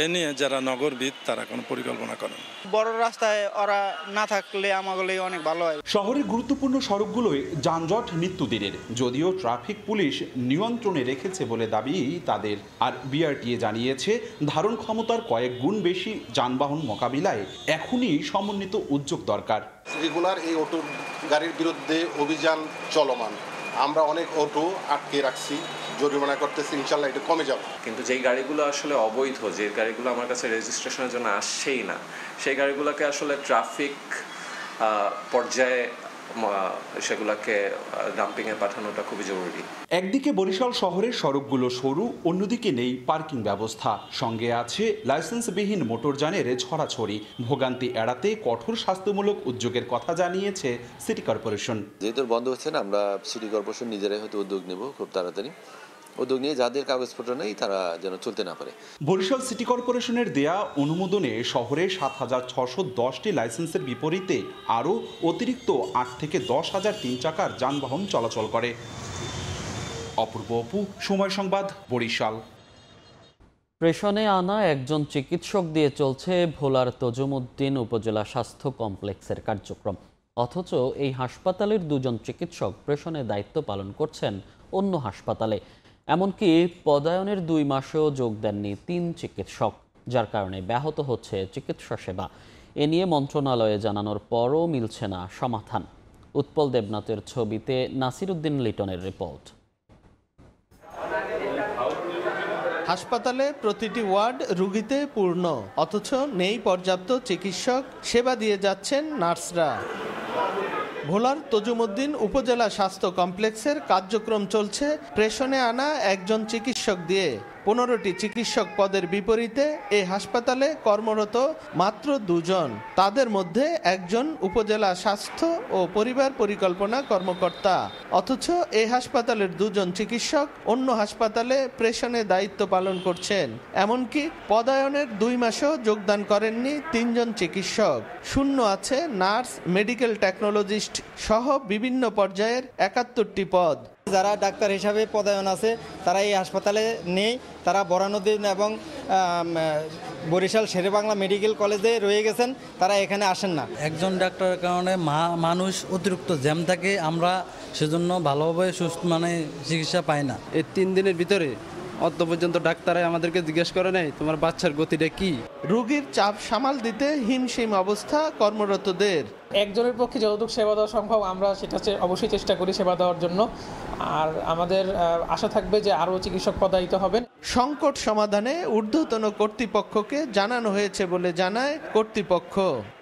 এ নিয়ে যারা নগরবিদ তারা কোনো পরিকল্পনা করেন। বড় রাস্তায় ওরা না থাকলে আমাগুলো অনেক ভালো হয়। শহরের গুরুত্বপূর্ণ সড়কগুলোয় যানজট নিত্যদিনের, যদিও ট্রাফিক পুলিশ নিয়ন্ত্রণে রেখেছে বলে দাবি তাদের। আর বিআরটিএ জানিয়েছে ধারণ ক্ষমতার কয়েক গুণ বেশি যানবাহন মোকাবিলায় এখনই সমন্বিত উদ্যোগ দরকার। রেগুলার এই অটো গাড়ির বিরুদ্ধে অভিযান চলমান। আমরা অনেক অটো আটকে রাখছি, জরিমানা করতেছি, ইনশাল্লাহ এটা কমে যাবে। কিন্তু যেই গাড়িগুলো আসলে অবৈধ, যে গাড়িগুলো আমার কাছে রেজিস্ট্রেশনের জন্য আসছেই না, সেই গাড়িগুলোকে আসলে ট্রাফিক পর্যায়ে সেগুলোকে ডাম্পিংয়ে পাঠানোটা খুবই জরুরি। একদিকে বরিশাল শহরের সড়কগুলো সরু, অন্যদিকে নেই পার্কিং ব্যবস্থা, সঙ্গে আছে লাইসেন্সবিহীন মোটরযানের ছড়াছড়ি। ভোগান্তি এড়াতে কঠোর শাস্তিমূলক উদ্যোগের কথা জানিয়েছে সিটি কর্পোরেশন। যেহেতু বন্ধ হচ্ছে না, আমরা সিটি কর্পোরেশন নিজেরাই হয়তো উদ্যোগ নেব খুব তাড়াতাড়ি। উদ্যোগ নিয়ে যাদের কাগজপত্র নেই তারা যেন চলতে না পারে। বরিশাল সিটি কর্পোরেশনের দেয়া অনুমোদনে শহরে 7,610টি লাইসেন্সের বিপরীতে আরও অতিরিক্ত 8 থেকে 10,000 3 চাকার যানবাহন চলাচল করে। অপূর্ব অপু, সময় সংবাদ, বরিশাল। প্রেষণে আনা একজন চিকিৎসক দিয়ে চলছে ভোলার তজুমউদ্দিন উপজেলা স্বাস্থ্য কমপ্লেক্সের কার্যক্রম, অথচ এই হাসপাতালের 2 জন চিকিৎসক প্রেষণে দায়িত্ব পালন করছেন অন্য হাসপাতালে। এমনকি পদায়নের 2 মাসেও যোগ দেননি 3 চিকিৎসক, যার কারণে ব্যাহত হচ্ছে চিকিৎসা সেবা। এ নিয়ে মন্ত্রণালয়ে জানানোর পরও মিলছে না সমাধান। উৎপল দেবনাথের ছবিতে নাসিরউদ্দিন লিটনের রিপোর্ট। হাসপাতালে প্রতিটি ওয়ার্ড রোগীতে পূর্ণ, অথচ নেই পর্যাপ্ত চিকিৎসক, সেবা দিয়ে যাচ্ছেন নার্সরা। ভোলার তজুমুদ্দিন উপজেলা স্বাস্থ্য কমপ্লেক্সের কার্যক্রম চলছে প্রেষণে আনা একজন চিকিৎসক দিয়ে। 15টি চিকিৎসক পদের বিপরীতে এই হাসপাতালে কর্মরত মাত্র 2 জন। তাদের মধ্যে একজন উপজেলা স্বাস্থ্য ও পরিবার পরিকল্পনা কর্মকর্তা। অথচ এই হাসপাতালের 2 জন চিকিৎসক অন্য হাসপাতালে প্রেষণে দায়িত্ব পালন করছেন। এমনকি পদায়নের 2 মাসেও যোগদান করেননি 3 জন চিকিৎসক। শূন্য আছে নার্স, মেডিকেল টেকনোলজিস্ট সহ বিভিন্ন পর্যায়ের 71টি পদ। যারা ডাক্তার হিসাবে পদায়ন আছে তারা এই হাসপাতালে নেই, তারা বরানউদ্দিন এবং বরিশাল শেরেবাংলা মেডিকেল কলেজে রয়ে গেছেন, তারা এখানে আসেন না। একজন ডাক্তারের কারণে মানুষ অতিরিক্ত জ্যাম থাকে, আমরা সেজন্য ভালোভাবে সুস্থ চিকিৎসা পাই না। এই 3 দিনের ভিতরে অত পর্যন্ত ডাক্তারে আমাদেরকে জিজ্ঞেস করে নেই তোমার বাচ্চার গতিটা কি। রোগীর চাপ সামাল দিতে হিমশিম অবস্থা কর্মরতদের। একজনের পক্ষে যতটুকু সেবা দেওয়া সম্ভব আমরা সেটা অবশ্যই চেষ্টা করি সেবা দেওয়ার জন্য, আর আমাদের আশা থাকবে যে আরও চিকিৎসক পদায়িত হবেন। সংকট সমাধানে ঊর্ধ্বতন কর্তৃপক্ষকে জানানো হয়েছে বলে জানায় কর্তৃপক্ষ।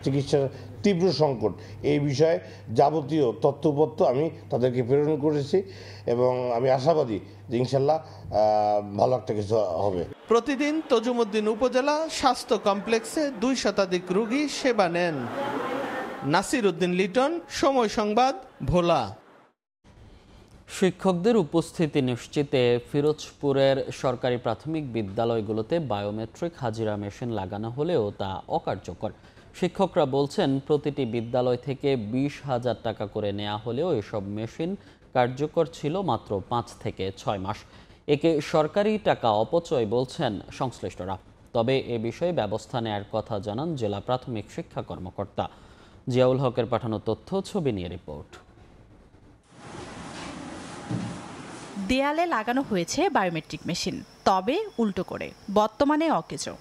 চিকিৎসার তীব্র সংকট, এই বিষয়ে যাবতীয় তথ্যপত্র আমি তাদেরকে প্রেরণ করেছি এবং আমি আশাবাদী যে ইনশাল্লাহ ভালো একটা কিছু হবে। প্রতিদিন তজুমুদ্দিন উপজেলা স্বাস্থ্য কমপ্লেক্সে 2 শতাধিক রোগী সেবা নেন। নাসির উদ্দিন লিটন, সময় সংবাদ, ভোলা। শিক্ষকদের উপস্থিতি নিশ্চিতে ফিরোজপুরের সরকারি প্রাথমিক বিদ্যালয়গুলোতে বায়োমেট্রিক হাজিরা মেশিন লাগানো হলেও তা অকার্যকর। শিক্ষকরা বলছেন প্রতিটি বিদ্যালয় থেকে 20,000 টাকা করে নেওয়া হলেও এসব মেশিন কার্যকর ছিল মাত্র 5 থেকে 6 মাস। একে সরকারি টাকা অপচয় বলছেন সংশ্লিষ্টরা। তবে এ বিষয়ে ব্যবস্থা নেয়ার কথা জানান জেলা প্রাথমিক শিক্ষা কর্মকর্তা। জিয়াউল হকের পাঠানো তথ্য, ছবি নিয়ে রিপোর্ট। দেয়ালে লাগানো হয়েছে বায়োমেট্রিক মেশিন, তবে উল্টো করে, বর্তমানে অকেজো।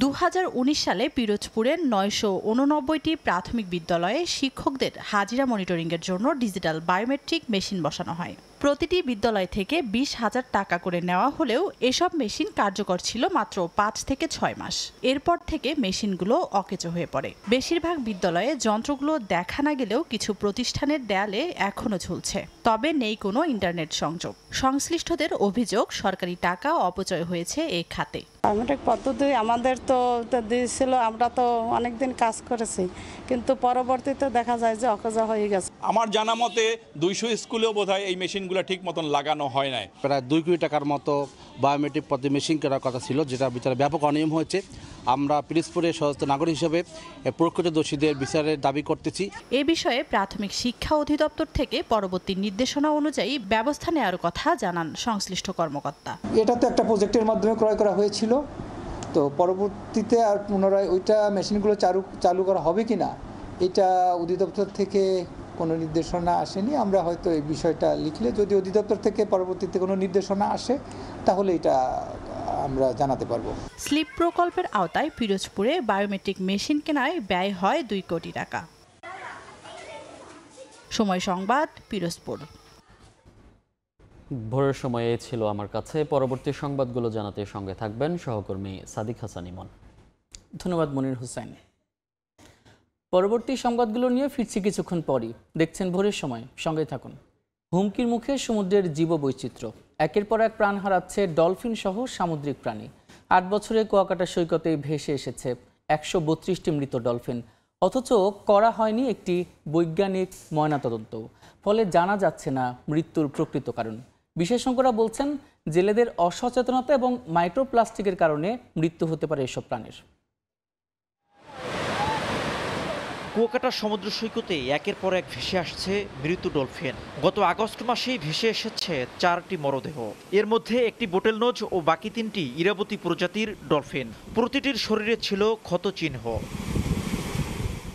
2019 সালে পিরোজপুরের 989টি প্রাথমিক বিদ্যালয়ে শিক্ষকদের হাজিরা মনিটরিংয়ের জন্য ডিজিটাল বায়োমেট্রিক মেশিন বসানো হয়। প্রতিটি বিদ্যালয় থেকে 20,000 টাকা করে নেওয়া হলেও এসব মেশিন কার্যকর ছিল মাত্র 5 থেকে 6 মাস। এরপর থেকে মেশিনগুলো অকেজো হয়ে পড়ে। বেশিরভাগ বিদ্যালয়ে যন্ত্রগুলো দেখা না গেলেও কিছু প্রতিষ্ঠানের দেয়ালে এখনও ঝুলছে, তবে নেই কোনো ইন্টারনেট সংযোগ। সংশ্লিষ্টদের অভিযোগ সরকারি টাকা অপচয় হয়েছে এই খাতে। বায়োমেট্রিক পদ্ধতি আমাদের তো দিয়েছিল, আমরা তো অনেকদিন কাজ করেছি, কিন্তু পরবর্তীতে দেখা যায় যে অকেজো হয়ে গেছে। আমার জানা মতে 200 স্কুলেও বোধহয় এই মেশিনগুলো ঠিক মতন লাগানো হয় নাই। প্রায় 2 কোটি টাকার মতো বায়োমেট্রিক পদ্ধতি মেশিন করার কথা ছিল, যেটা বিচারে ব্যাপক অনিয়ম হয়েছে। আমরা পিরোজপুরের সচেতন নাগরিক হিসেবে প্রকৃত দোষীদের বিচারের দাবি করতেছি। এ বিষয়ে প্রাথমিক শিক্ষা অধিদপ্তর থেকে পরবর্তী নির্দেশনা অনুযায়ী ব্যবস্থা নেওয়ার কথা জানান সংশ্লিষ্ট কর্মকর্তা। এটা তো একটা প্রজেক্টের মাধ্যমে ক্রয় করা হয়েছিল, তো পরবর্তীতে আর পুনরায় ওইটা মেশিনগুলো চালু করা হবে কিনা এটা অধিদপ্তর থেকে কোনো নির্দেশনা আসেনি। আমরা হয়তো এই বিষয়টা লিখলে যদি অধিদপ্তর থেকে পরবর্তীতে কোনো নির্দেশনা আসে তাহলে এটা আমরা জানাতে পারবো। স্লিপ প্রকল্পের আওতায় পিরোজপুরে বায়োমেট্রিক মেশিন কেনায় ব্যয় হয় 2 কোটি টাকা। সময় সংবাদ, পিরোজপুর। ভোরের সময়ে ছিল আমার কাছে। পরবর্তী সংবাদগুলো জানাতে সঙ্গে থাকবেন সহকর্মী সাদিক হাসান ইমন। ধন্যবাদ মনির হোসেন। পরবর্তী সংবাদগুলো নিয়ে ফিরছি কিছুক্ষণ পরই। দেখছেন ভোরের সময়, সঙ্গে থাকুন। হুমকির মুখে সমুদ্রের জীববৈচিত্র্য, একের পর এক প্রাণ হারাচ্ছে ডলফিন সহ সামুদ্রিক প্রাণী। 8 বছরে কুয়াকাটা সৈকতে ভেসে এসেছে 132টি মৃত ডলফিন, অথচ করা হয়নি একটি বৈজ্ঞানিক ময়নাতদন্ত। ফলে জানা যাচ্ছে না মৃত্যুর প্রকৃত কারণ। বিশেষজ্ঞরা বলছেন জেলেদের অসচেতনতা এবং মাইক্রোপ্লাস্টিকের কারণে মৃত্যু হতে পারে এসব প্রাণীর। কুয়াকাটা সমুদ্র সৈকতে একের পর এক ভেসে আসছে মৃত ডলফিন। গত আগস্ট মাসেই ভেসে এসেছে 4টি মরদেহ। এর মধ্যে একটি বোটেলনোজ ও বাকি 3টি ইরাবতী প্রজাতির ডলফিন। প্রতিটির শরীরে ছিল ক্ষতচিহ্ন।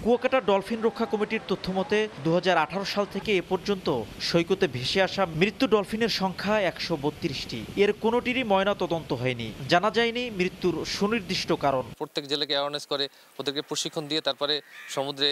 কুয়াকাটা ডলফিন রক্ষা কমিটির তথ্যমতে 2018 সাল থেকে এ পর্যন্ত সৈকতে ভেসে আসা মৃত্যু ডলফিনের সংখ্যা 132টি। এর কোনোটিরই ময়না তদন্ত হয়নি, জানা যায়নি মৃত্যুর সুনির্দিষ্ট কারণ। প্রত্যেক জেলেকে অ্যাওয়ারনেস করে ওদেরকে প্রশিক্ষণ দিয়ে তারপরে সমুদ্রে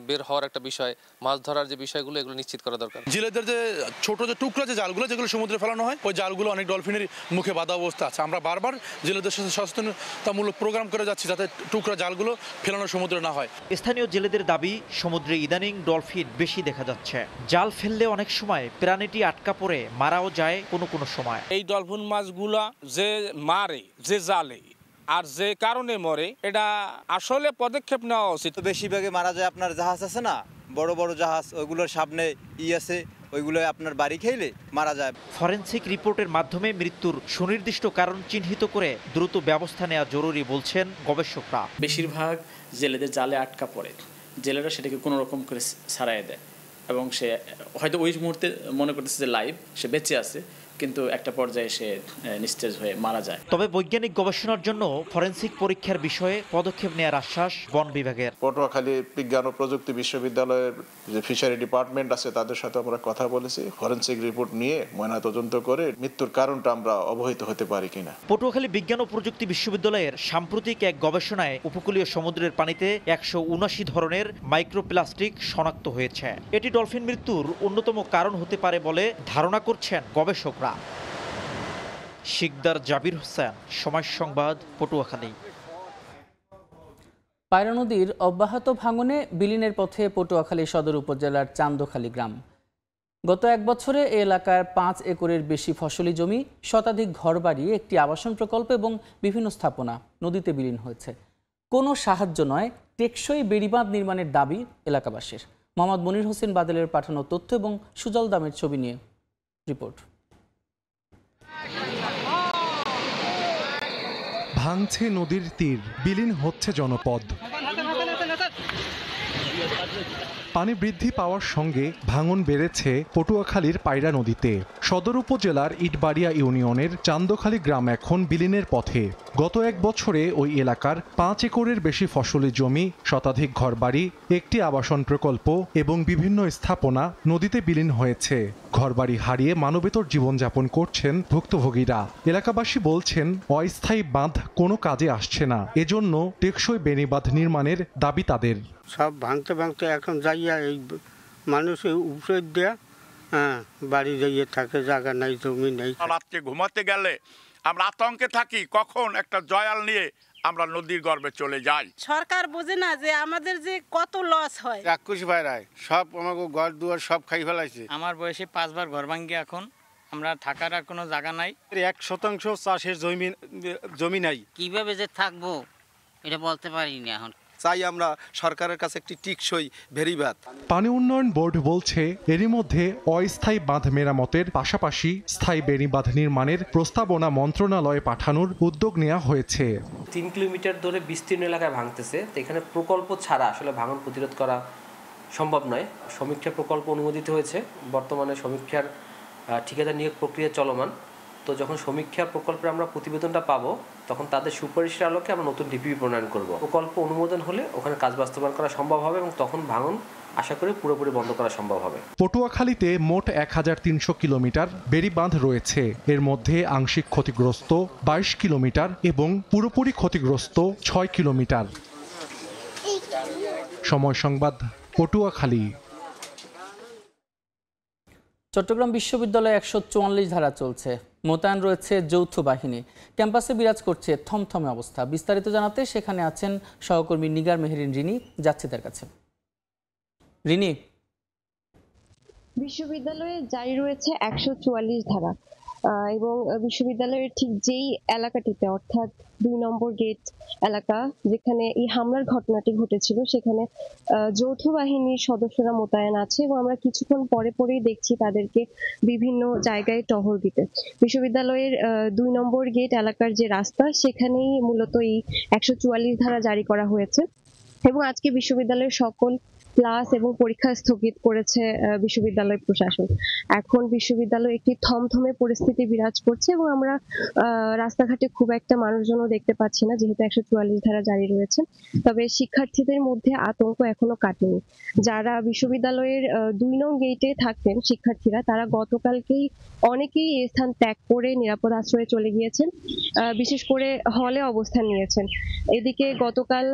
বের হওয়ার একটা বিষয়, মাছ ধরার যে বিষয়গুলো এগুলো নিশ্চিত করা দরকার। জেলেদের যে ছোট যে টুকরা যে জালগুলো যেগুলো সমুদ্রে ফেলানো হয়, ওই জালগুলো অনেক ডলফিনের মুখে বাধা অবস্থা আছে। আমরা বারবার জেলেদের সাথে সচেতনতামূলক প্রোগ্রাম করে যাচ্ছি যাতে টুকরা জালগুলো ফেলানো সমুদ্রে না হয়। স্থানীয় জেলেদের দাবি, সমুদ্রে ইদানিং ডলফিন বেশি দেখা যাচ্ছে। জাল ফেললে অনেক সময় প্রাণীটি আটকা পড়ে মারাও যায় কোনো সময়। এই ডলফিন মাছগুলা যে মারে, যে জালে আর যে কারণে মরে, এটা আসলে পদক্ষেপ নেওয়া উচিত। বেশিরভাগে মারা যায় আপনার জাহাজ আছে না, বড় বড় জাহাজ, ওইগুলোর সামনে আছে, ওইগুলো আপনার বাড়ি খেলে মারা যায়। ফরেনসিক রিপোর্টের মাধ্যমে মৃত্যুর সুনির্দিষ্ট কারণ চিহ্নিত করে দ্রুত ব্যবস্থা নেওয়া জরুরি বলছেন গবেষকরা। বেশিরভাগ জেলেদের জালে আটকা পড়ে, জেলেরা সেটাকে কোনো রকম করে ছাড়াই দেয় এবং সে হয়তো ওই মুহূর্তে মনে করতেছে যে লাইভ, সে বেঁচে আছে, কিন্তু একটা পর্যায়ে সে নিস্তেজ হয়ে মারা যায়। তবে বৈজ্ঞানিক গবেষণার জন্য ফরেনসিক পরীক্ষার বিষয়ে পদক্ষেপ নেওয়ার আশ্বাস বন বিভাগের। পটুয়াখালী বিজ্ঞান ও প্রযুক্তি বিশ্ববিদ্যালয়ের যে ফিশারি ডিপার্টমেন্ট আছে তাদের সাথে আমরা কথা বলেছি, ফরেনসিক রিপোর্ট নিয়ে ময়নাতদন্ত করে মৃত্যুর কারণটা আমরা অবহিত হতে পারি কিনা। পটুয়াখালী বিজ্ঞান ও প্রযুক্তি বিশ্ববিদ্যালয়ের সাম্প্রতিক এক গবেষণায় উপকূলীয় সমুদ্রের পানিতে 179 ধরনের মাইক্রোপ্লাস্টিক শনাক্ত হয়েছে। এটি ডলফিন মৃত্যুর অন্যতম কারণ হতে পারে বলে ধারণা করছেন গবেষকরা। শিকদার জাবির হোসেন, সময় সংবাদ, পটুয়াখালী। পায়রা নদীর অব্যাহত ভাঙনে বিলীনের পথে পটুয়াখালী সদর উপজেলার চান্দখালী গ্রাম। গত এক বছরে এ এলাকার 5 একরের বেশি ফসলি জমি, শতাধিক ঘরবাড়ি, একটি আবাসন প্রকল্প এবং বিভিন্ন স্থাপনা নদীতে বিলীন হয়েছে। কোনো সাহায্য নয়, টেকসই বেড়িবাঁধ নির্মাণের দাবি এলাকাবাসীর। মোহাম্মদ মনির হোসেন বাদলের পাঠানো তথ্য এবং সুজল দামের ছবি নিয়ে রিপোর্ট। ভাঙছে নদীর তীর, বিলীন হচ্ছে জনপদ। পানি বৃদ্ধি পাওয়ার সঙ্গে ভাঙন বেড়েছে পটুয়াখালীর পায়রা নদীতে। সদর উপজেলার ইটবাড়িয়া ইউনিয়নের চান্দখালী গ্রাম এখন বিলীনের পথে। গত এক বছরে ওই এলাকার 5 একরের বেশি ফসলি জমি, শতাধিক ঘরবাড়ি, একটি আবাসন প্রকল্প এবং বিভিন্ন স্থাপনা নদীতে বিলীন হয়েছে। ঘরবাড়ি হারিয়ে মানবেতর জীবনযাপন করছেন ভুক্তভোগীরা। এলাকাবাসী বলছেন অস্থায়ী বাঁধ কোনো কাজে আসছে না, এজন্য টেকসই বেড়িবাঁধ নির্মাণের দাবি তাদের। সব ভাঙতে ভাঙতে এখন যাইয়া এই মানুষের উপরে দেয়া বাড়ি যাইয়ে থাকে, জায়গা নাই, জমি নেই। রাত্রে ঘুমাতে গেলে আমরা আতঙ্কে থাকি, কখন একটা জয়াল নিয়ে আমরা নদীর গর্ভে চলে যাই। সরকার বোঝে না যে আমাদের যে কত লস হয়। রাক্ষস ভাইরাই সব আমাকে ঘর দুয়ার সব খাই ফেলাইছে। আমার বয়সে 5 বার ঘর ভাঙ্গি, এখন আমরা থাকার আর কোনো জায়গা নাই। 1% চাষের জমি নাই, কিভাবে যে থাকবো এটা বলতে পারি না। এখন চাই আমরা সরকারের কাছে একটি টিকসই বেড়িবাঁধ। পানি উন্নয়ন বোর্ড বলছে এরই মধ্যে অস্থায়ী বাঁধ মেরামতের পাশাপাশি স্থায়ী বেড়িবাঁধ নির্মাণের প্রস্তাবনা মন্ত্রণালয়ে পাঠানোর উদ্যোগ নেওয়া হয়েছে। 3 কিলোমিটার ধরে বিস্তীর্ণ এলাকায় ভাঙতেছে, তো এখানে প্রকল্প ছাড়া আসলে ভাঙন প্রতিরোধ করা সম্ভব নয়। সমীক্ষা প্রকল্প অনুমোদিত হয়েছে, বর্তমানে সমীক্ষার ঠিকাদার নিয়োগ প্রক্রিয়া চলমান। তো যখন সমীক্ষা প্রকল্পে আমরা প্রতিবেদনটা পাবো, তখন তাদের সুপারিশের আলোকে আমরা নতুন ডিপিপি প্রণয়ন করব। প্রকল্প অনুমোদন হলে ওখানে কাজ বাস্তবায়ন করা সম্ভব হবে এবং তখন ভাঙন আশা করি পুরোপুরি বন্ধ করা সম্ভব হবে। পটুয়াখালীতে মোট 1300 কিলোমিটার বেড়িবাঁধ রয়েছে। এর মধ্যে আংশিক ক্ষতিগ্রস্ত 22 কিলোমিটার এবং পুরোপুরি ক্ষতিগ্রস্ত 6 কিলোমিটার। সময় সংবাদ, পটুয়াখালী। চট্টগ্রাম বিশ্ববিদ্যালয়ে 144 ধারা চলছে, মোতায়েন রয়েছে যৌথ বাহিনী। ক্যাম্পাসে বিরাজ করছে থমথমে অবস্থা। বিস্তারিত জানাতে সেখানে আছেন সহকর্মী নিগার মেহেরিন রিনি, যাচ্ছে তার কাছে। রিনি, বিশ্ববিদ্যালয়ে জারি রয়েছে 144 ধারা এবং বিশ্ববিদ্যালয়ের ঠিক যেই এলাকাটিতে, অর্থাৎ 2 নম্বর গেট এলাকা, যেখানে এই হামলার ঘটনাটি ঘটেছিল, সেখানে যৌথ বাহিনীর সদস্যরা মোতায়েন আছে এবং আমরা কিছুক্ষণ পরেই দেখছি তাদেরকে বিভিন্ন জায়গায় টহল দিতে। বিশ্ববিদ্যালয়ের 2 নম্বর গেট এলাকার যে রাস্তা, সেখানেই মূলত এই 144 ধারা জারি করা হয়েছে এবং আজকে বিশ্ববিদ্যালয়ের সকল ক্লাস এবং পরীক্ষা স্থগিত করেছে বিশ্ববিদ্যালয় প্রশাসন। এখন বিশ্ববিদ্যালয়ে একটি থমথমে পরিস্থিতি বিরাজ করছে এবং আমরা রাস্তাঘাটে খুব একটা মানুষজনও দেখতে পাচ্ছি না, যেহেতু 144 ধারা জারি রয়েছে। তবে শিক্ষার্থীদের মধ্যে আতঙ্ক এখনো কাটেনি। যারা বিশ্ববিদ্যালয়ের 2 নং গেটে থাকতেন শিক্ষার্থীরা, তারা গতকালকেই অনেকেই এই স্থান ত্যাগ করে নিরাপদ আশ্রয়ে চলে গিয়েছেন, বিশেষ করে হলে অবস্থান নিয়েছেন। এদিকে গতকাল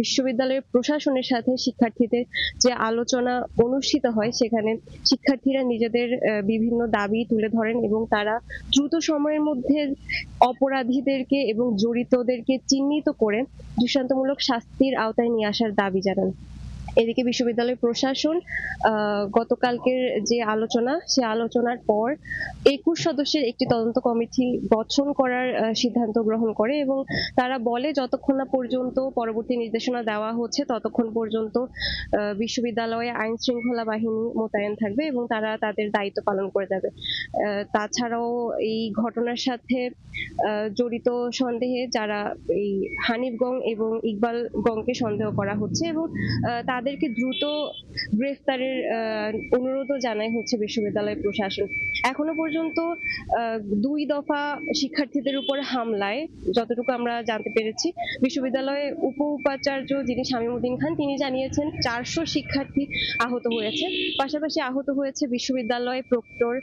বিশ্ববিদ্যালয়ের প্রশাসনের সাথে শিক্ষার্থীদের যে আলোচনা অনুষ্ঠিত হয়, সেখানে শিক্ষার্থীরা নিজেদের বিভিন্ন দাবি তুলে ধরেন এবং তারা দ্রুত সময়ের মধ্যে অপরাধীদেরকে এবং জড়িতদেরকে চিহ্নিত করে দৃষ্টান্তমূলক শাস্তির আওতায় নিয়ে আসার দাবি জানান। এদিকে বিশ্ববিদ্যালয় প্রশাসন গতকালকের যে আলোচনা, সে আলোচনার পর 21 সদস্যের একটি তদন্ত কমিটি গঠন করার সিদ্ধান্ত গ্রহণ করে এবং তারা বলে যতক্ষণ না পর্যন্ত পরবর্তী নির্দেশনা দেওয়া হচ্ছে ততক্ষণ পর্যন্ত বিশ্ববিদ্যালয়ে আইন শৃঙ্খলা বাহিনী মোতায়েন থাকবে এবং তারা তাদের দায়িত্ব পালন করে যাবে। তাছাড়াও এই ঘটনার সাথে জড়িত সন্দেহে যারা এই হানিফ গং এবং ইকবাল গংকে সন্দেহ করা হচ্ছে এবং তাদেরকে দ্রুত গ্রেফতারের অনুরোধও জানাই হচ্ছে বিশ্ববিদ্যালয় প্রশাসন। এখনো পর্যন্ত 2 দফা শিক্ষার্থীদের উপর হামলায় যতটুকু আমরা জানতে পেরেছি, বিশ্ববিদ্যালয়ে উপাচার্য যিনি শামীমউদ্দিন খান, তিনি জানিয়েছেন 400 শিক্ষার্থী আহত হয়েছে। পাশাপাশি আহত হয়েছে বিশ্ববিদ্যালয় প্রক্টর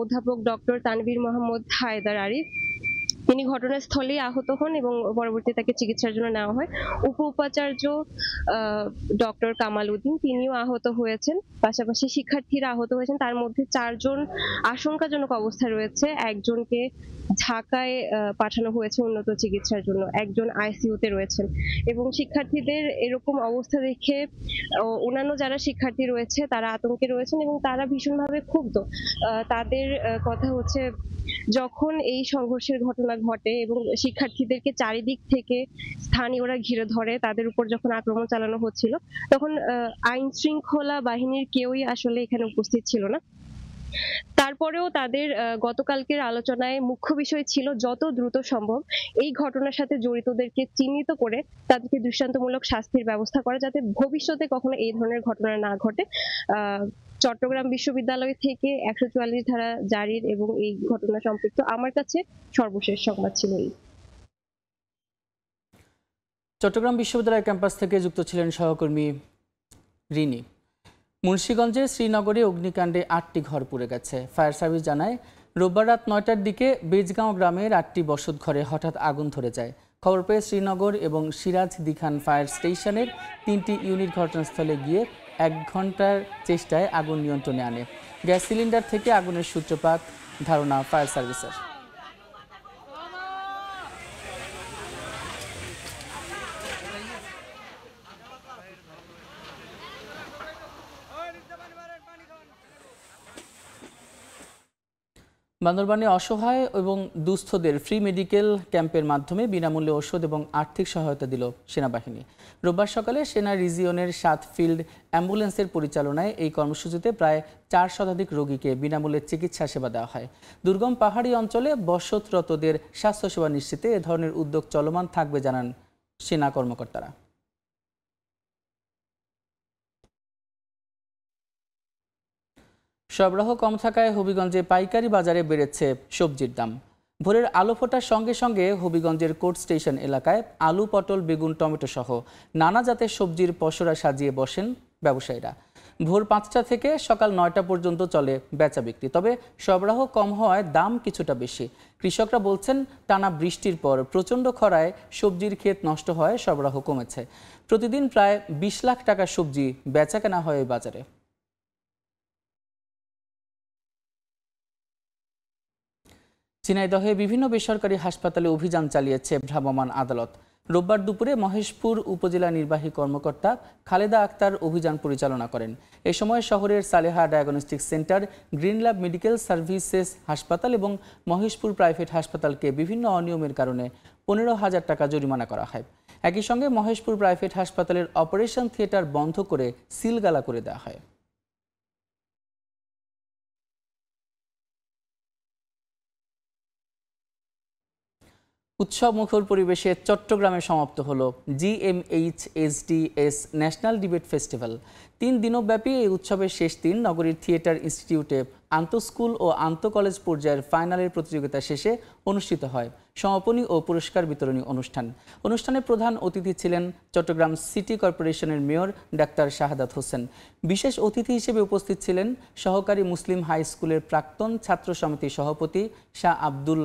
অধ্যাপক ডক্টর তানভীর মোহাম্মদ হায়দার আরিফ। তিনি ঘটনাস্থলেই আহত হন এবং পরবর্তীতে তাকে চিকিৎসার জন্য নেওয়া হয়। উপাচার্য ডক্টর কামাল উদ্দিন, তিনিও আহত হয়েছেন। পাশাপাশি শিক্ষার্থীরা আহত হয়েছেন, তার মধ্যে 4 জন আশঙ্কাজনক অবস্থায় রয়েছে। একজনকে ঢাকায় পাঠানো হয়েছে উন্নত চিকিৎসার জন্য, একজন আইসিইউতে রয়েছেন। এবং শিক্ষার্থীদের এরকম অবস্থা দেখে অন্যান্য যারা শিক্ষার্থী রয়েছে তারা আতঙ্কে রয়েছেন এবং তারা ভীষণভাবে ক্ষুব্ধ। তাদের কথা হচ্ছে, যখন এই সংঘর্ষের ঘটনা ঘটে এবং শিক্ষার্থীদেরকে চারিদিক থেকে স্থানীয়রা ঘিরে ধরে, তাদের উপর যখন আক্রমণ চালানো হচ্ছিল, তখন আইন শৃঙ্খলা বাহিনীর কেউই আসলে এখানে উপস্থিত ছিল না। তারপরেও তাদের গতকালকের আলোচনায় মুখ্য বিষয় ছিল যত দ্রুত সম্ভব এই ঘটনার সাথে জড়িতদেরকে চিহ্নিত করে তাদেরকে দৃষ্টান্তমূলক শাস্তির ব্যবস্থা করা, যাতে ভবিষ্যতে কখনো এই ধরনের ঘটনা না ঘটে। চট্টগ্রাম বিশ্ববিদ্যালয় থেকে 144 ধারা জারির এবং এই ঘটনা সম্পৃক্ত আমার কাছে সর্বশেষ সংবাদ ছিল এই। চট্টগ্রাম বিশ্ববিদ্যালয় ক্যাম্পাস থেকে যুক্ত ছিলেন সহকর্মী রিনি। মুন্সিগঞ্জের শ্রীনগরে অগ্নিকাণ্ডে 8টি ঘর পুড়ে গেছে। ফায়ার সার্ভিস জানায়, রোববার রাত 9টার দিকে বেজগাঁও গ্রামের 8টি বসত ঘরে হঠাৎ আগুন ধরে যায়। খবর পেয়ে শ্রীনগর এবং সিরাজ দিখান ফায়ার স্টেশনের 3টি ইউনিট ঘটনাস্থলে গিয়ে 1 ঘন্টার চেষ্টায় আগুন নিয়ন্ত্রণে আনে। গ্যাস সিলিন্ডার থেকে আগুনের সূত্রপাত ধারণা ফায়ার সার্ভিসের। বান্দরবানে অসহায় এবং দুস্থদের ফ্রি মেডিকেল ক্যাম্পের মাধ্যমে বিনামূল্যে ওষুধ এবং আর্থিক সহায়তা দিল সেনাবাহিনী। রোববার সকালে সেনা রিজিয়নের 7 ফিল্ড অ্যাম্বুলেন্সের পরিচালনায় এই কর্মসূচিতে প্রায় 4 শতাধিক রোগীকে বিনামূল্যে চিকিৎসা সেবা দেওয়া হয়। দুর্গম পাহাড়ি অঞ্চলে বসতরতদের স্বাস্থ্যসেবা নিশ্চিতে এ ধরনের উদ্যোগ চলমান থাকবে জানান সেনা কর্মকর্তারা। সরবরাহ কম থাকায় হবিগঞ্জে পাইকারি বাজারে বেড়েছে সবজির দাম। ভোরের আলো ফোটার সঙ্গে সঙ্গে হবিগঞ্জের কোর্ট স্টেশন এলাকায় আলু, পটল, বেগুন, টমেটো সহ নানা জাতের সবজির পসরা সাজিয়ে বসেন ব্যবসায়ীরা। ভোর 5টা থেকে সকাল 9টা পর্যন্ত চলে বেচা বিক্রি। তবে সরবরাহ কম হওয়ায় দাম কিছুটা বেশি। কৃষকরা বলছেন, টানা বৃষ্টির পর প্রচণ্ড খরায় সবজির ক্ষেত নষ্ট হয়, সরবরাহ কমেছে। প্রতিদিন প্রায় 20 লাখ টাকার সবজি বেচা কেনা হয় এই বাজারে। ঝিনাইদহে বিভিন্ন বেসরকারি হাসপাতালে অভিযান চালিয়েছে ভ্রাম্যমাণ আদালত। রোববার দুপুরে মহেশপুর উপজেলা নির্বাহী কর্মকর্তা খালেদা আক্তার অভিযান পরিচালনা করেন। এ সময় শহরের Saleha diagnostic centre, green lab medical services হাসপাতাল এবং মহেশপুর প্রাইভেট হাসপাতালকে বিভিন্ন অনিয়মের কারণে 15,000 টাকা জরিমানা করা হয়। একই সঙ্গে মহেশপুর প্রাইভেট হাসপাতালের অপারেশন থিয়েটার বন্ধ করে সিলগালা করে দেওয়া হয়। উৎসব মুখর পরিবেশে চট্টগ্রামে সমাপ্ত হলো GMHSDS ন্যাশনাল ডিবেট ফেস্টিভ্যাল। 3 দিনব্যাপী এই উৎসবের শেষ দিন নগরীর থিয়েটার ইনস্টিটিউটে আন্তঃস্কুল ও আন্তঃকলেজ পর্যায়ের ফাইনালের প্রতিযোগিতা শেষে অনুষ্ঠিত হয় সমাপনী ও পুরস্কার বিতরণী অনুষ্ঠান। অনুষ্ঠানে প্রধান অতিথি ছিলেন চট্টগ্রাম সিটি কর্পোরেশনের মেয়র ডাক্তার শাহাদাত হোসেন। বিশেষ অতিথি হিসেবে উপস্থিত ছিলেন সহকারী মুসলিম হাই স্কুলের প্রাক্তন ছাত্র সমিতির সভাপতি শাহ আব্দুল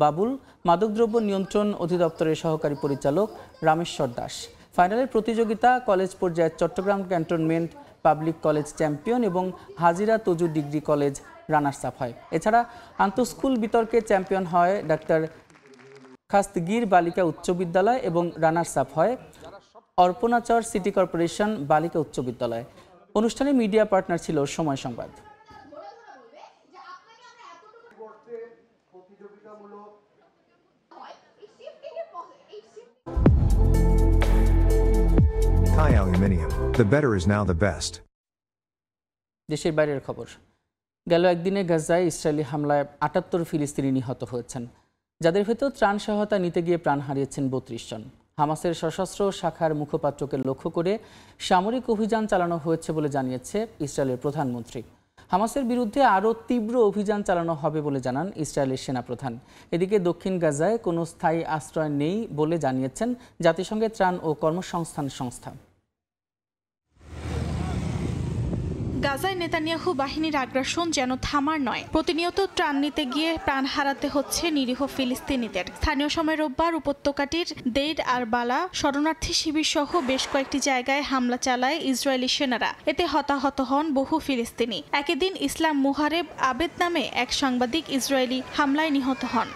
বাবুল, মাদকদ্রব্য নিয়ন্ত্রণ অধিদপ্তরের সহকারী পরিচালক রামেশ্বর দাস। ফাইনালের প্রতিযোগিতা কলেজ পর্যায়ে Chattogram cantonment public college champion এবং Hajera Taju degree college runners up হয়। এছাড়া আন্তঃস্কুল বিতর্কে চ্যাম্পিয়ন হয় ডাক্তার খাস্তগীর বালিকা উচ্চ বিদ্যালয় এবং রানার্স আপ হয় অর্পণাচর সিটি কর্পোরেশন বালিকা উচ্চ বিদ্যালয়। অনুষ্ঠানে মিডিয়া পার্টনার ছিল সময় সংবাদ। Thai Aluminium. The better is now the best. দেশের বাইরের খবর। গেল একদিনে গাজায় ইসরায়েলি হামলায় 78 ফিলিস্তিনি নিহত হয়েছেন, যাদের ভেতর ত্রাণ সহায়তা নিতে গিয়ে প্রাণ হারিয়েছেন 32 জন। হামাসের সশস্ত্র শাখার মুখপাত্রকে লক্ষ্য করে সামরিক অভিযান চালানো হয়েছে বলে জানিয়েছে ইসরায়েলের প্রধানমন্ত্রী। হামাসের বিরুদ্ধে আরও তীব্র অভিযান চালানো হবে বলে জানান ইসরায়েলের সেনাপ্রধান। এদিকে দক্ষিণ গাজায় কোনো স্থায়ী আশ্রয় নেই বলে জানিয়েছেন জাতিসংঘের ত্রাণ ও কর্মসংস্থান সংস্থা। গাজায় নেতানিয়াহু বাহিনীর আগ্রাসন যেন থামার নয়। প্রতিনিয়ত ত্রাণ নিতে গিয়ে প্রাণ হারাতে হচ্ছে নিরীহ ফিলিস্তিনিদের। স্থানীয় সময় রোববার উপত্যকাটির দেইর আর বালা শরণার্থী শিবির সহ বেশ কয়েকটি জায়গায় হামলা চালায় ইসরায়েলি সেনারা। এতে হতাহত হন বহু ফিলিস্তিনি। একই দিন ইসলাম মুহারেব আবেদ নামে এক সাংবাদিক ইসরায়েলি হামলায় নিহত হন।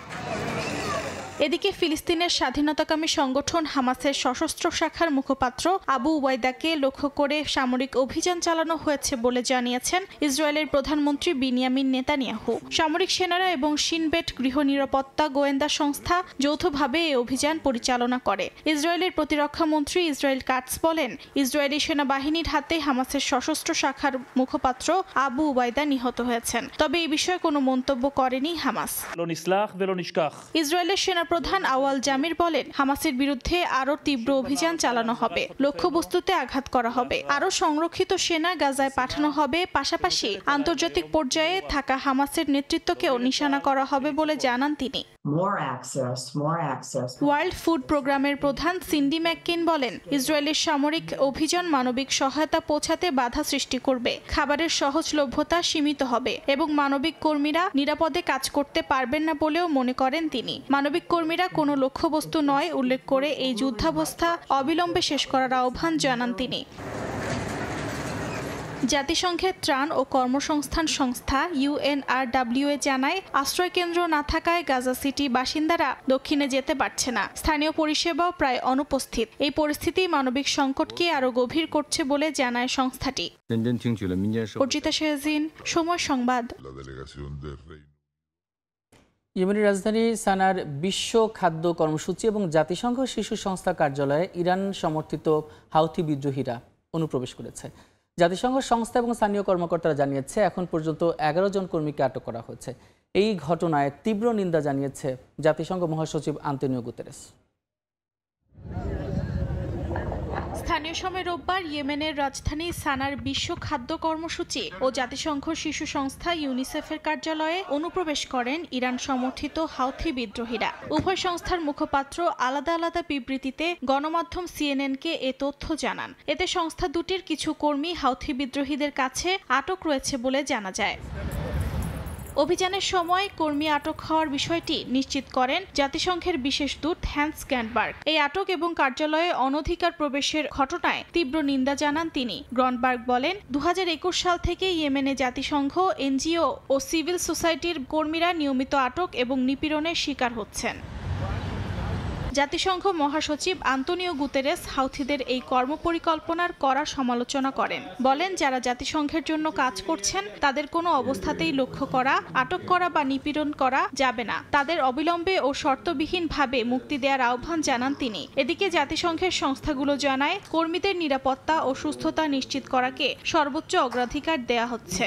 এদিকে ফিলিস্তিনের স্বাধীনতাকামী সংগঠন হামাসের সশস্ত্র শাখার মুখপাত্র আবু ওয়াইদাকে লক্ষ্য করে সামরিক অভিযান চালানো হয়েছে বলে জানিয়েছেন ইসরায়েলের প্রধানমন্ত্রী বিনিয়ামিন নেতানিয়াহু। সামরিক সেনারা এবং শিনবেট গৃহ নিরাপত্তা গোয়েন্দা সংস্থা যৌথভাবে এই অভিযান পরিচালনা করে। ইসরায়েলের প্রতিরক্ষা মন্ত্রী ইসরায়েল কাটস বলেন, ইসরায়েলি সেনাবাহিনীর হাতে হামাসের সশস্ত্র শাখার মুখপাত্র আবু ওয়াইদা নিহত হয়েছেন। তবে এই বিষয়ে কোনো মন্তব্য করেনি হামাস। ইসরায়েলের সেনাপ্রধান আওয়াল জামির বলেন, হামাসের বিরুদ্ধে আরও তীব্র অভিযান চালানো হবে, লক্ষ্যবস্তুতে আঘাত করা হবে, আরও সংরক্ষিত সেনা গাজায় পাঠানো হবে, পাশাপাশি আন্তর্জাতিক পর্যায়ে থাকা হামাসের নেতৃত্বকেও নিশানা করা হবে বলে জানান তিনি। ওয়ার্ল্ড ফুড প্রোগ্রামের প্রধান সিন্ডি ম্যাককেন বলেন, ইসরায়েলের সামরিক অভিযান মানবিক সহায়তা পৌঁছাতে বাধা সৃষ্টি করবে, খাবারের সহজলভ্যতা সীমিত হবে এবং মানবিক কর্মীরা নিরাপদে কাজ করতে পারবেন না বলেও মনে করেন তিনি। মানবিক কর্মীরা কোনো লক্ষ্যবস্তু নয় উল্লেখ করে এই যুদ্ধাবস্থা অবিলম্বে শেষ করার আহ্বান জানান তিনি। জাতিসংঘের ত্রাণ ও কর্মসংস্থান সংস্থা UNRWA জানায়, আশ্রয়কেন্দ্র না থাকায় গাজা সিটি বাসিন্দারা দক্ষিণে যেতে পারছে না। স্থানীয় পরিষেবাও প্রায় অনুপস্থিত। এই পরিস্থিতি মানবিক সংকটকে আরও গভীর করছে বলে জানায় সংস্থাটি। অর্জিতা শেহজিন, সময় সংবাদ। ইয়েমেনের রাজধানী সানার বিশ্ব খাদ্য কর্মসূচি এবং জাতিসংঘ শিশু সংস্থা কার্যালয়ে ইরান সমর্থিত হাউথি বিদ্রোহীরা অনুপ্রবেশ করেছে। জাতিসংঘ সংস্থা এবং স্থানীয় কর্মকর্তারা জানিয়েছে, এখন পর্যন্ত 11 জন কর্মীকে আটক করা হয়েছে। এই ঘটনায় তীব্র নিন্দা জানিয়েছে জাতিসংঘ মহাসচিব আন্তোনিও গুতেরেস। স্থানীয় সময় রোববার ইয়েমেনের রাজধানী সানার বিশ্ব খাদ্য কর্মসূচি ও জাতিসংঘ শিশু সংস্থা ইউনিসেফের কার্যালয়ে অনুপ্রবেশ করেন ইরান সমর্থিত হাউথি বিদ্রোহীরা। উভয় সংস্থার মুখপাত্র আলাদা আলাদা বিবৃতিতে গণমাধ্যম CNN-কে এ তথ্য জানান। এতে সংস্থা দুটির কিছু কর্মী হাউথি বিদ্রোহীদের কাছে আটক রয়েছে বলে জানা যায়। অভিযানের সময় কর্মী আটক হওয়ার বিষয়টি নিশ্চিত করেন জাতিসংঘের বিশেষ দূত হ্যান্স গ্র্যান্ডবার্গ। এই আটক এবং কার্যালয়ে অনধিকার প্রবেশের ঘটনায় তীব্র নিন্দা জানান তিনি। গ্র্যান্ডবার্গ বলেন, 2021 সাল থেকে ইয়েমেনে জাতিসংঘ, NGO ও সিভিল সোসাইটির কর্মীরা নিয়মিত আটক এবং নিপীড়নের শিকার হচ্ছেন। জাতিসংঘ মহাসচিব আন্তোনিও গুতেরেস হাউথিদের এই কর্মপরিকল্পনার কড়া সমালোচনা করেন। বলেন, যারা জাতিসংঘের জন্য কাজ করছেন তাদের কোনো অবস্থাতেই লক্ষ্য করা, আটক করা বা নিপীড়ন করা যাবে না। তাদের অবিলম্বে ও শর্তবিহীনভাবে মুক্তি দেওয়ার আহ্বান জানান তিনি। এদিকে জাতিসংঘের সংস্থাগুলো জানায়, কর্মীদের নিরাপত্তা ও সুস্থতা নিশ্চিত করাকে সর্বোচ্চ অগ্রাধিকার দেয়া হচ্ছে।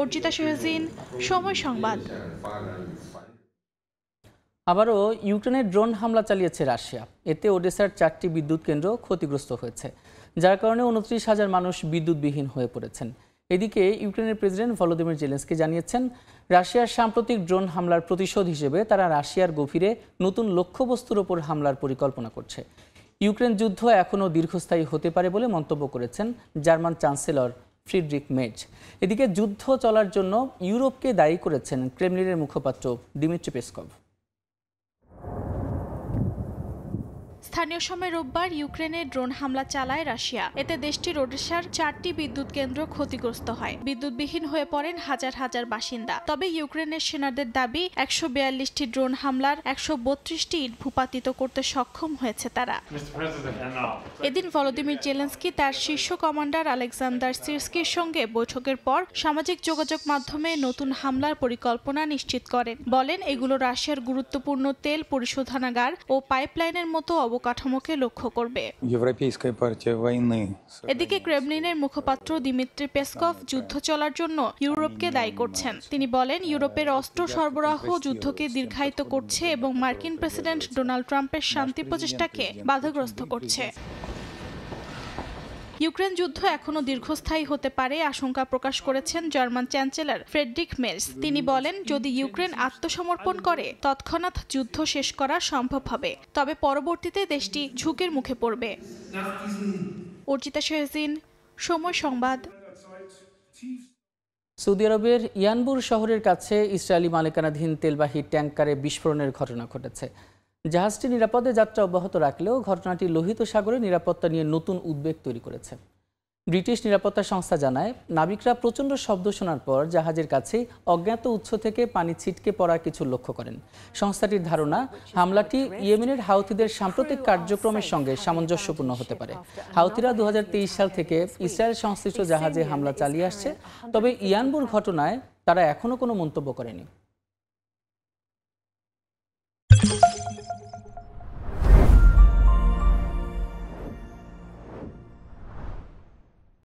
অর্জিতা শেহজিন, সময় সংবাদ। আবারও ইউক্রেনের ড্রোন হামলা চালিয়েছে রাশিয়া। এতে ওডেসার 4টি বিদ্যুৎ কেন্দ্র ক্ষতিগ্রস্ত হয়েছে, যার কারণে 29,000 মানুষ বিদ্যুৎবিহীন হয়ে পড়েছেন। এদিকে ইউক্রেনের প্রেসিডেন্ট ভলোদিমির জেলেনস্কি জানিয়েছেন, রাশিয়ার সাম্প্রতিক ড্রোন হামলার প্রতিশোধ হিসেবে তারা রাশিয়ার গভীরে নতুন লক্ষ্যবস্তুর ওপর হামলার পরিকল্পনা করছে। ইউক্রেন যুদ্ধ এখনও দীর্ঘস্থায়ী হতে পারে বলে মন্তব্য করেছেন জার্মান চ্যান্সেলর ফ্রিডরিখ মের্জ। এদিকে যুদ্ধ চলার জন্য ইউরোপকে দায়ী করেছেন ক্রেমলিনের মুখপাত্র দিমিত্রি পেসকভ। স্থানীয় সময় রোববার ইউক্রেনে ড্রোন হামলা চালায় রাশিয়া। এতে দেশটির ওডেসার 4টি বিদ্যুৎ কেন্দ্র ক্ষতিগ্রস্ত হয়। বিদ্যুৎবিহীন হয়ে পড়েন হাজার হাজার বাসিন্দা। তবে ইউক্রেনের সেনাদের দাবি 142টি ড্রোন হামলার 132টি ইট ভূপাতিত করতে সক্ষম হয়েছে তারা। এদিন ভলোদিমির জেলেনস্কি তার শীর্ষ কমান্ডার আলেকজান্ডার সিরস্কির সঙ্গে বৈঠকের পর সামাজিক যোগাযোগ মাধ্যমে নতুন হামলার পরিকল্পনা নিশ্চিত করেন। বলেন, এগুলো রাশিয়ার গুরুত্বপূর্ণ তেল পরিশোধনাগার ও পাইপলাইনের মতো অবকাঠামোকে লক্ষ্য করবে। এদিকে ক্রেমলিনের মুখপাত্র দিমিত্রি পেসকভ যুদ্ধ চলার জন্য ইউরোপকে দায়ী করছেন। তিনি বলেন, ইউরোপের অস্ত্র সরবরাহ যুদ্ধকে দীর্ঘায়িত করছে এবং মার্কিন প্রেসিডেন্ট ডোনাল্ড ট্রাম্পের শান্তি প্রচেষ্টাকে বাধাগ্রস্ত করছে। ইউক্রেন যুদ্ধ এখনো দীর্ঘস্থায়ী হতে পারে আশঙ্কা প্রকাশ করেছেন জার্মান চ্যান্সেলর ফ্রেডরিখ মের্জ। তিনি বলেন, যদি ইউক্রেন আত্মসমর্পণ করে তৎক্ষণাৎ যুদ্ধ শেষ করা সম্ভব হবে, তবে পরবর্তীতে দেশটি ঝুঁকির মুখে পড়বে। অর্জিতা শেহজিন, সময় সংবাদ। সৌদি আরবের ইয়ানবুর শহরের কাছে ইসরায়েলি মালিকানাধীন তেলবাহী ট্যাঙ্কারে বিস্ফোরণের ঘটনা ঘটেছে। জাহাজটি নিরাপদে যাত্রা অব্যাহত রাখলেও ঘটনাটি লোহিত সাগরে নিরাপত্তা নিয়ে নতুন উদ্বেগ তৈরি করেছে। ব্রিটিশ নিরাপত্তা সংস্থা জানায়, নাবিকরা প্রচণ্ড শব্দ শোনার পর জাহাজের কাছেই অজ্ঞাত উৎস থেকে পানি ছিটকে পড়া কিছু লক্ষ্য করেন। সংস্থাটির ধারণা, হামলাটি ইয়েমেনের হাউথিদের সাম্প্রতিক কার্যক্রমের সঙ্গে সামঞ্জস্যপূর্ণ হতে পারে। হাউথিরা 2023 সাল থেকে ইসরায়েল সংশ্লিষ্ট জাহাজে হামলা চালিয়ে আসছে, তবে ইয়ানবুর ঘটনায় তারা এখনও কোনো মন্তব্য করেনি।